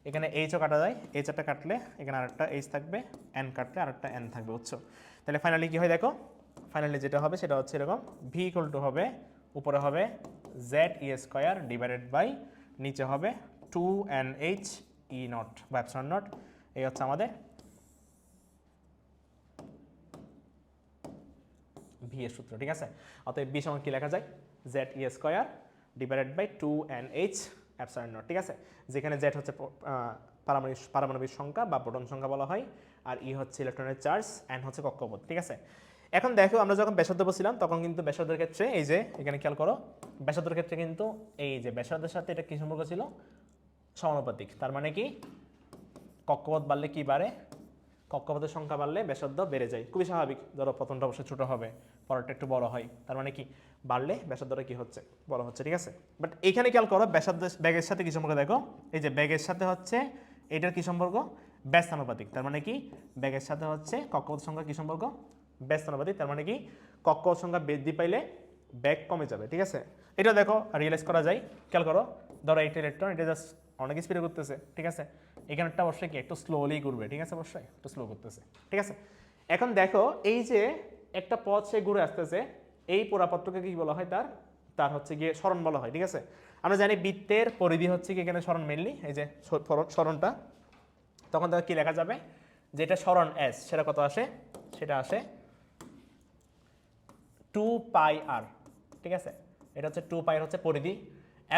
এখানে এইচও কাটা যায়, এইচ একটা কাটলে এখানে আরেকটা এইচ থাকবে, এন কাটলে আরেকটা এন থাকবে, বুঝছো। তাহলে ফাইনালি কি হয় দেখো, ফাইনালি যেটা হবে সেটা হচ্ছে এরকম, ভি ইকুয়াল টু হবে উপরে হবে Z E square divided by নিচে হবে 2 এন এইচ ই নট বা এপসিলন নট, এই হচ্ছে আমাদের ভি এর সূত্র, ঠিক আছে। অতএব বি সমান কি লেখা যায়, Z E square divided by 2 N H epsilon nought, ঠিক আছে। যেখানে জেড হচ্ছে পারমাণবিক সংখ্যা বা প্রোটন সংখ্যা বলা হয়, আর ই হচ্ছে ইলেকট্রনের চার্জ, এন হচ্ছে কক্ষপথ, ঠিক আছে। এখন দেখো আমরা যখন ব্যাসার্ধ বলছিলাম তখন কিন্তু ব্যাসার্ধের ক্ষেত্রে এই যে এখানে খেয়াল করো, ব্যাসার্ধের ক্ষেত্রে কিন্তু এই যে ব্যাসার্ধের সাথে এটা কি সম্পর্ক ছিল, সমানুপাতিক। তার মানে কি কক্ষপথ বাড়লে কি বাড়ে, কক্ষপথের সংখ্যা বাড়লে ব্যাসার্ধ বেড়ে যায়, খুবই স্বাভাবিক। ধরো প্রথমটা অবশ্যই ছোট হবে, পরেরটা একটু বড় হয়, তার মানে কি বাড়লে ব্যাসার্ধটা কি হচ্ছে, বড় হচ্ছে, ঠিক আছে। বাট এখানে খেয়াল করো ব্যাসার্ধ ব্যাগের সাথে কি সম্পর্ক, দেখো এই যে ব্যাগের সাথে হচ্ছে এটার কি সম্পর্ক, ব্যস্তানুপাতিক। তার মানে কি ব্যাগের সাথে হচ্ছে কক্ষপথ সংখ্যা কি সম্পর্ক, ব্যস্তানুপাতিক। তার মানে কি কক্ষপথ সংখ্যা বৃদ্ধি পাইলে ব্যাগ কমে যাবে, ঠিক আছে। এটা দেখো রিয়েলাইজ করা যায়, খেয়াল করো। ধরো একটা ইলেকট্রন এটা জাস্ট অনেক স্পিডে করতেছে, ঠিক আছে। এখানেরটা অবশ্যই কি একটু স্লোলি ঘুরবে, ঠিক আছে, অবশ্যই একটু স্লো করতেছে, ঠিক আছে। এখন দেখো এই যে একটা পথ সে ঘুরে আসতেছে, এই পুরা পথটাকে কি বলা হয়, তার তার হচ্ছে গিয়ে সরণ বলা হয়, ঠিক আছে। আমরা জানি বৃত্তের পরিধি হচ্ছে কি এখানে সরণ মেনলি, এই যে সরণটা, তখন তাকে কি লেখা যাবে, যেটা সরণ এস সেটা কত আসে, সেটা আসে 2πr, ঠিক আছে। এটা হচ্ছে 2π হচ্ছে পরিধি,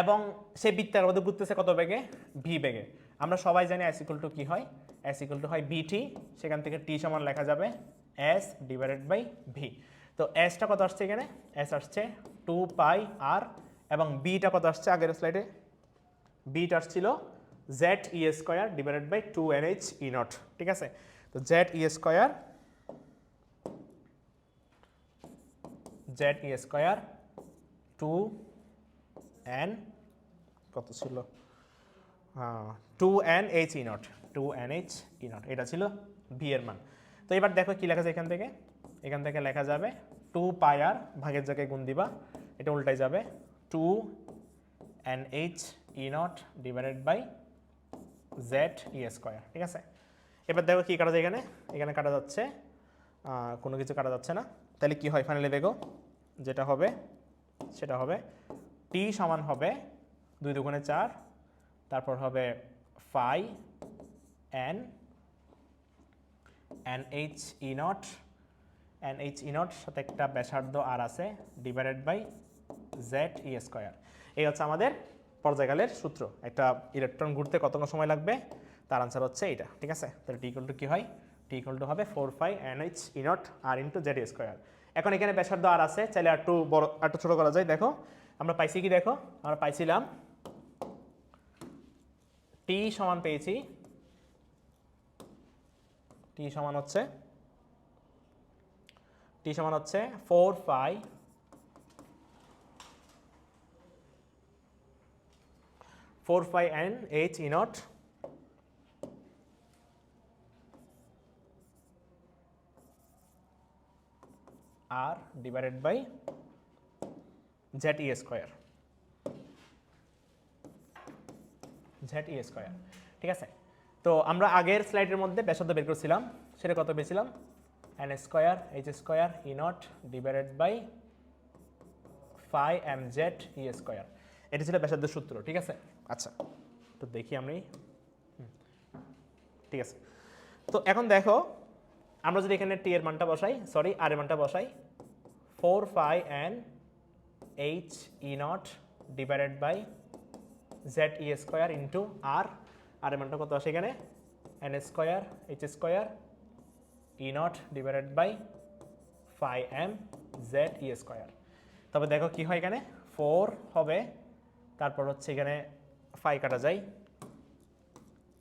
এবং সে বৃত্তের মধ্যে ঘুরতেছে কত বেগে, ভি বেগে। আমরা সবাই জানি এস ইকুয়াল টু কি হয়, এস ইকুয়াল টু হয় বিটি, সেখান থেকে টি সমান লেখা যাবে এস ডিভাইডেড বাই ভি। তো এসটা কত আসছে এখানে, এস আসছে 2πr, এবং বিটা কত আসছে আগের স্লাইডে, বিটা আসছিল Z E square divided by 2nh E nought, ঠিক আছে। তো Z E square, Z E square 2n কত ছিল, 2nh E not, 2nh E not, এটা ছিল ভি এর মান। তো এবার দেখো কি লেখা যায় এখান থেকে লেখা যাবে 2πr, ভাগের জায়গায় গুণ দিবা, এটা উল্টাই যাবে 2nh E not divided by Z E square, ঠিক আছে। এবার দেখো কি কাটা যায় এখানে কাটা যাচ্ছে, কোনো কিছু কাটা যাচ্ছে না, তাহলে কি হয় ফাইনালি দেখো, যেটা হবে সেটা হবে টি সমান হবে 2 দুগুণে 4, তারপর হবে pi N nh E nought, nh E nought সাথে একটা ব্যাসার্ধ আর আছে divided by Z E square. এই হচ্ছে আমাদের পর্যায়কালের সূত্র। একটা ইলেকট্রন ঘুরতে কতক্ষণ সময় লাগবে, তার আনসার হচ্ছে এইটা, ঠিক আছে। তাহলে টি ইকুয়াল টু কি হয়, টি ইকুয়াল টু হবে 4π nh E nought R into Z E square. এখন এখানে ব্যাসার্ধ আর আছে, চাইলে একটু বড় একটু ছোট করা যায়। দেখো আমরা পাইছি কি, দেখো আমরা পাইছিলাম টি সমান পেয়েছি, টি সমান হচ্ছে 4π nh E nought R divided by Z E square, Z E square, ঠিক আছে। তো আমরা আগের স্লাইডের মধ্যে ব্যাসার্ধ বের করছিলাম, সেটা কত পেয়েছিলাম, N square H square E not divided by pi M Z E square, এটা ছিল ব্যাসার্ধের সূত্র, ঠিক আছে। আচ্ছা তো দেখি আমি, ঠিক আছে। তো এখন দেখো আমরা যদি এখানে টি এর মানটা বসাই, সরি আর এর মানটা বসাই, 4π n h E not divided by Z E square into R, R এর মানটা কত আসে এখানে, N square H square E not divided by pi M Z E square. তবে দেখো কি হয় এখানে 4 হবে, তারপর হচ্ছে এখানে ফাই কাটা যায়,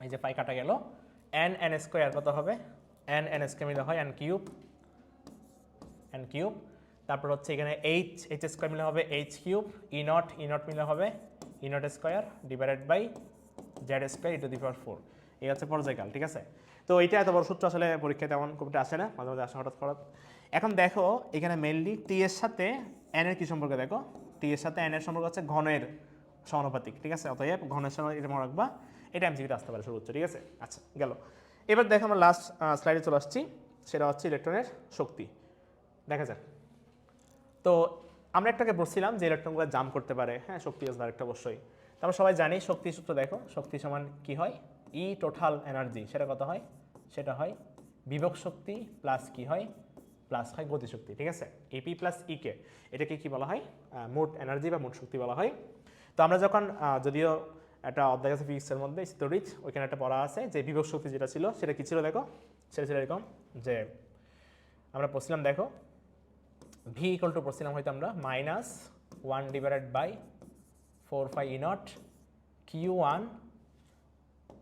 এই যে ফাই কাটা গেল, এন এন স্কোয়ার কত হবে, এন এন স্কোয়ার মিলে হয় এন কিউব, তারপর হচ্ছে এখানে এইচ স্কোয়ার মিলে হবে এইচ কিউব, ই নট মিলে হবে E not square divided by Z square E to the power 4। এই হচ্ছে পর্যায়কাল, ঠিক আছে। তো এটা এত বড় সূত্র আসলে পরীক্ষায় তেমন খুবটা আসে না, মাঝে মাঝে আসে হঠাৎ। এখন দেখো এখানে মেনলি টি এর সাথে এন এর কি সম্পর্ক, দেখো টি এর সাথে এন এর সম্পর্ক হচ্ছে ঘনের সমানুপাতিক, ঠিক আছে। অতএব ঘনের সময় এটা মনে রাখবা, এটা এমসিকিউতে আসতে পারে সর্বোচ্চ, ঠিক আছে। আচ্ছা গেল। এবার দেখো আমরা লাস্ট স্লাইডে চলে আসছি, সেটা হচ্ছে ইলেকট্রনের শক্তি, দেখা যাক। তো আমরা একটাকে বলছিলাম যে ইলেকট্রনগুলো জাম্প করতে পারে, হ্যাঁ শক্তি আছে আরেকটা অবশ্যই। তো আমরা সবাই জানি শক্তি সূত্র, দেখো শক্তি সমান কি হয়, ই টোটাল এনার্জি, সেটা কত হয়, সেটা হয় বিভব শক্তি প্লাস কি হয়, প্লাস হয় গতিশক্তি, ঠিক আছে। এপি প্লাস ইকে, এটাকে কি বলা হয়, মোট এনার্জি বা মোট শক্তি বলা হয়। তো আমরা যখন যদিও একটা অধ্যায় আছে ফিজিক্সের মধ্যে স্থিতিজ, ওইখানে একটা পড়া আছে যে বিভব শক্তি যেটা ছিল সেটা কি ছিল দেখো, সেটা ছিল এরকম যে আমরা পড়ছিলাম দেখো ভি ইকুয়াল টু পড়ছিলাম হয়তো আমরা -1/4π E0 Q1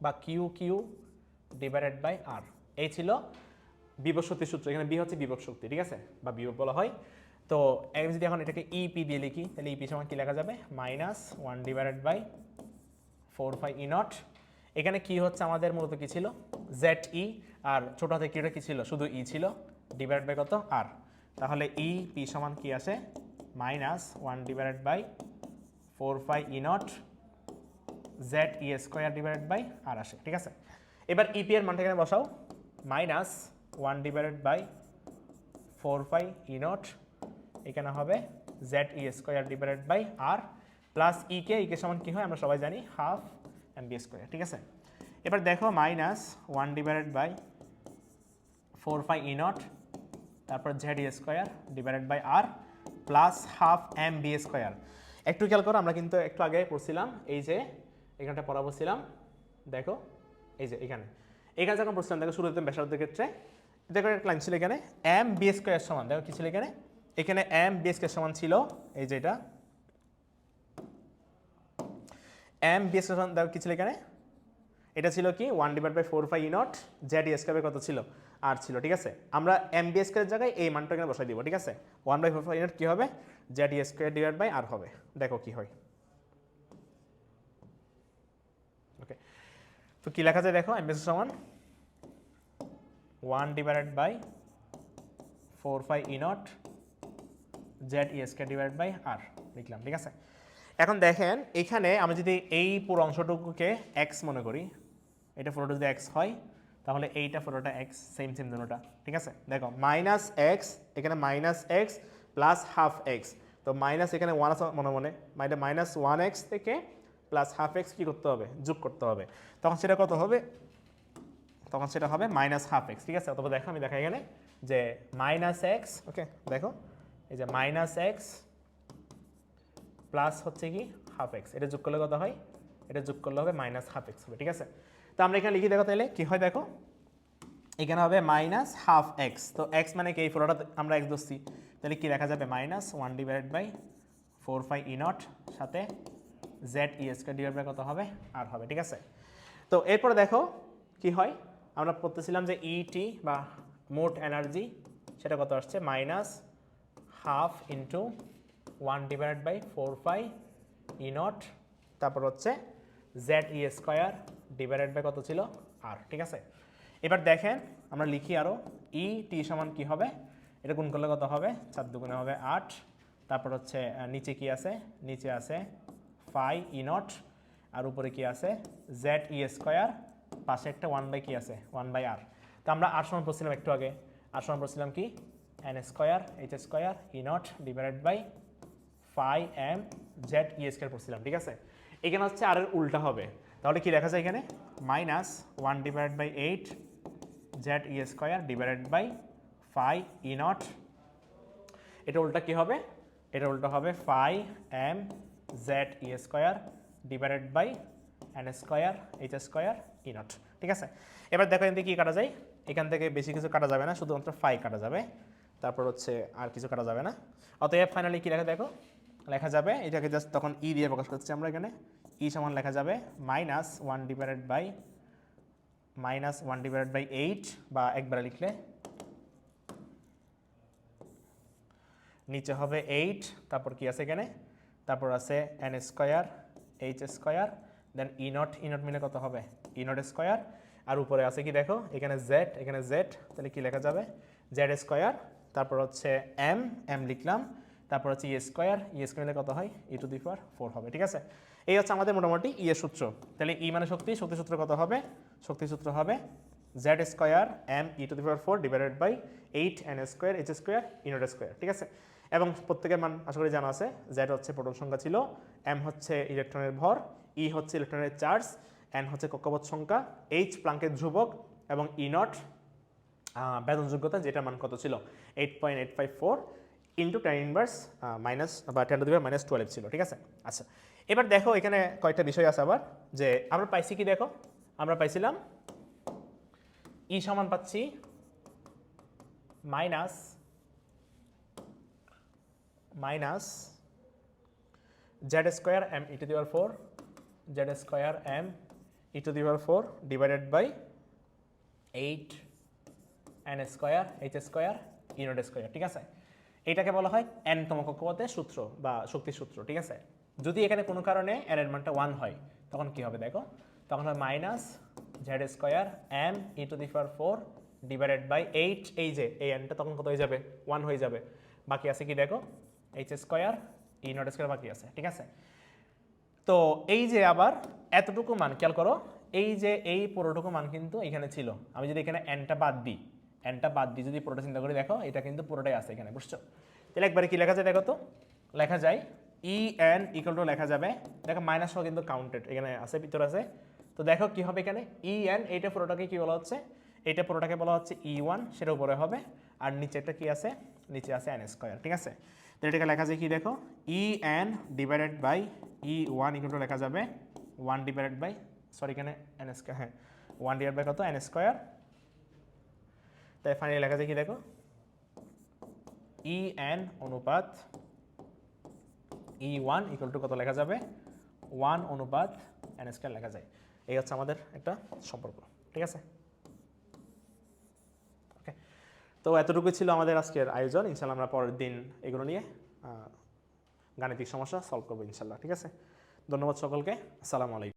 বা কিউ /R, এই ছিল বিভব শক্তির সূত্র। এখানে বি হচ্ছে বিভব শক্তি, ঠিক আছে, বা বিভব বলা হয়। তো যদি এখন এটাকে ইপি দিয়ে লিখি তাহলে ইপি সমান কি লেখা যাবে, -1/4πE0। এখানে কি হচ্ছে আমাদের মূলত কি ছিল, জেড ই, আর ছোট হাতে কিউটা কি ছিল, শুধু ই ছিল, ডিভাইড বাই কত আর। তাহলে ই পি সমান কি আসে, -1/4πE0 Z E square divided by R আসে, ঠিক আছে। এবার ইপি এর মানটা এখানে বসাও, -1/4πE0 এখানে হবে Z E square divided by R, plus ইকে সমান কি হয় আমরা সবাই জানি হাফ এমবি স্কোয়ার, ঠিক আছে। এবার দেখো -1/4πE0 তারপর Z E square divided by R plus half M B square. একটু খেয়াল করো, আমরা কিন্তু একটু আগে পড়ছিলাম এই যে এখানটা পড়া বলছিলাম দেখো, এই যে এখানে যখন পড়ছিলাম দেখো শুরুতে ব্যাসার্ধের ক্ষেত্রে দেখো একটা লাইন ছিল এখানে এম বি স্কোয়ার সমান, দেখো কি ছিল এখানে এম বি স্কোয়ার সমান ছিল এই যে এটা এম বি স্কোয়ার সমান, দেখো কি ছিল এখানে, এটা ছিল কি 1/4πE0 জেড ই স্কোয়ার কত ছিল আর ছিল, ঠিক আছে। আমরা এম বি স্কোয়ারের জায়গায় এই মানটা এখানে বসাই দিব, ঠিক আছে। 1/4πE0 কি হবে, Z E square divide by R হবে, দেখো কি হয়। ওকে, তো কি লেখা যায় দেখো, এম বি সমান 1/4πE0 Z E square divide by R লিখলাম, ঠিক আছে। এখন দেখেন এখানে আমরা যদি এই পুরো অংশটুকুকে এক্স মনে করি, এটা পুরোটা যদি এক্স হয় তাহলে এইটা পুরোটা এক্স, সেম দুটোটা, ঠিক আছে। দেখো মাইনাস এক্স, এখানে minus x plus half x, তো মাইনাস এখানে ওয়ান আছে মনে মনে, -1x থেকে প্লাস হাফ এক্স কী করতে হবে, যোগ করতে হবে, তখন সেটা কত হবে, তখন সেটা হবে -12x, ঠিক আছে। অথবা দেখো আমি দেখাই এখানে যে -x, ওকে দেখো এই যে -x প্লাস হচ্ছে কি হাফ এক্স, এটা যোগ করলে কত হয়, এটা যোগ করলে হবে -12x হবে, ঠিক আছে। তো আমরা এখানে লিখি দেখো তাহলে কি হয়, দেখো এখানে হবে -12x, তো x মানে কি এই পুরোটা আমরা x ধরছি, তাহলে কি লেখা যাবে -1/4πE0 সাথে Z E square divide by কত হবে আর হবে, ঠিক আছে। তো এরপরে দেখো কি হয়, আমরা পড়তেছিলাম যে ইটি বা মোট এনার্জি সেটা কত আসছে, -12 ইন্টু 1/4πE0 তারপর হচ্ছে Z E square divided by কত ছিল আর, ঠিক আছে। এবার দেখেন আমরা লিখি আরও ই টি সমান কি হবে, এটা গুণ করলে কত হবে, 4 দুগুণে হবে 8, তারপর হচ্ছে নিচে কি আছে, নিচে আছে πE0 আর উপরে কি আছে জেড ই স্কোয়ার, পাশে একটা 1/, কি আছে 1/r। তো আমরা আর সমান পড়ছিলাম একটু আগে, আর সমান পড়ছিলাম কি N square H square E0 divided by πm Z E square পড়ছিলাম, ঠিক আছে। এখানে হচ্ছে আর এর উল্টা হবে, তাহলে কি লেখা যায় এখানে -1/8 Z E square divided by πE0, এটা উল্টা কি হবে, এটা উল্টা হবে πm Z E square divided by N square H square E0, ঠিক আছে। এবার দেখো এখান থেকে কী কাটা যায়, এখান থেকে বেশি কিছু কাটা যাবে না, শুধুমাত্র ফাই কাটা যাবে, তারপর হচ্ছে আর কিছু কাটা যাবে না। অতএব ফাইনালি কী লেখা দেখো, লেখা যাবে এটাকে জাস্ট তখন ই দিয়ে প্রকাশ করছি আমরা, এখানে ই সমান লেখা যাবে -1/8 বা একবারে লিখলে নিচে হবে 8, তারপর কি আছে এখানে, তারপর আছে N square H square then E0 মিলে কত হবে E0 স্কোয়ার, আর উপরে আছে কি দেখো এখানে জেড, এখানে জেড, তাহলে কি লেখা যাবে জেড স্কোয়ার, তারপর হচ্ছে এম লিখলাম, তারপর হচ্ছে ই স্কোয়ার মিলে কত হয় e⁴ হবে, ঠিক আছে। এই হচ্ছে আমাদের মোটামুটি ই এর সূত্র। তাহলে ই মানে শক্তি, শক্তি সূত্র কত হবে, শক্তি সূত্র হবে Z square M e⁴ divided by 8 N square H square E0 square, ঠিক আছে। এবং প্রত্যেকের মান আশা করি জানা আছে, জেড হচ্ছে প্রোটন সংখ্যা ছিল, এম হচ্ছে ইলেকট্রনের ভর, ই হচ্ছে ইলেকট্রনের চার্জ, এন হচ্ছে কক্ষপথ সংখ্যা, এইচ প্লাঙ্কের ধ্রুবক এবং E0 বেদনযোগ্যতা, যেটার মান কত ছিল 8.854 ইন্টু 10 ইনভার্স মাইনাস বা 10⁻⁻12 ছিল, ঠিক আছে। আচ্ছা এবার দেখো এখানে কয়েকটা বিষয় আছে আবার, যে আমরা পাইছি কি দেখো, আমরা পাইছিলাম ই সমান পাচ্ছি minus Z square M E to the power 4 Z square M E to the power 4 divided by 8 N square H square E not square, ঠিক আছে। এইটাকে বলা হয় এন তম কক্ষপথের সূত্র বা শক্তির সূত্র, ঠিক আছে। যদি এখানে কোনো কারণে এন এর মানটা 1 হয় তখন কি হবে দেখো, তখন হয় minus Z square M E to the power 4 divided by 8, এই যে এই এনটা তখন কত হয়ে যাবে, 1 হয়ে যাবে। বাকি আছে কি দেখো, H square E not square বাকি আছে, ঠিক আছে। তো এই যে আবার এতটুকু মান খেয়াল করো, এই যে এই পুরোটুকু মান কিন্তু এখানে ছিল। আমি যদি এখানে এনটা বাদ দিই যদি পুরোটা চিন্তা করে দেখো, এটা কিন্তু পুরোটাই আছে এখানে, বুঝছো। তাহলে একবারে কি লেখা যায় দেখো তো, লেখা যায় ই এন ইকুয়াল টু লেখা যাবে, দেখো মাইনাস সহ কিন্তু কাউন্টেড এখানে আছে, ভিতর আছে। তো দেখো কি হবে এখানে, ই এন এইটা পুরোটাকে কি বলা হচ্ছে, এইটা পুরোটাকে বলা হচ্ছে ই ওয়ান, সেটা উপরে হবে। আর নিচেরটা কি আছে, নিচে আছে এন স্কোয়ার, ঠিক আছে। তো এটাকে লেখা যায় কি দেখো, E N divided by E one equal to লেখা যাবে 1 ডিভাইডেড বাই, সরি এখানে এন স্কোয়ার, হ্যাঁ 1 ডিভাইড বাই কত এন স্কোয়ার। তাই ফাইনালি লেখা যায় কি দেখো, ই এন অনুপাত ই ওয়ান ইকুয়াল টু কত লেখা যাবে, 1 অনুপাত এন স্কোয়ার লেখা যায়। এই হচ্ছে আমাদের একটা সম্পর্ক, ঠিক আছে। ওকে, তো এতটুকু ছিল আমাদের আজকের আয়োজন। ইনশাল্লাহ আমরা পরের দিন এগুলো নিয়ে গাণিতিক সমস্যা সলভ করবো ইনশাল্লাহ, ঠিক আছে। ধন্যবাদ সকলকে, আসসালামু আলাইকুম।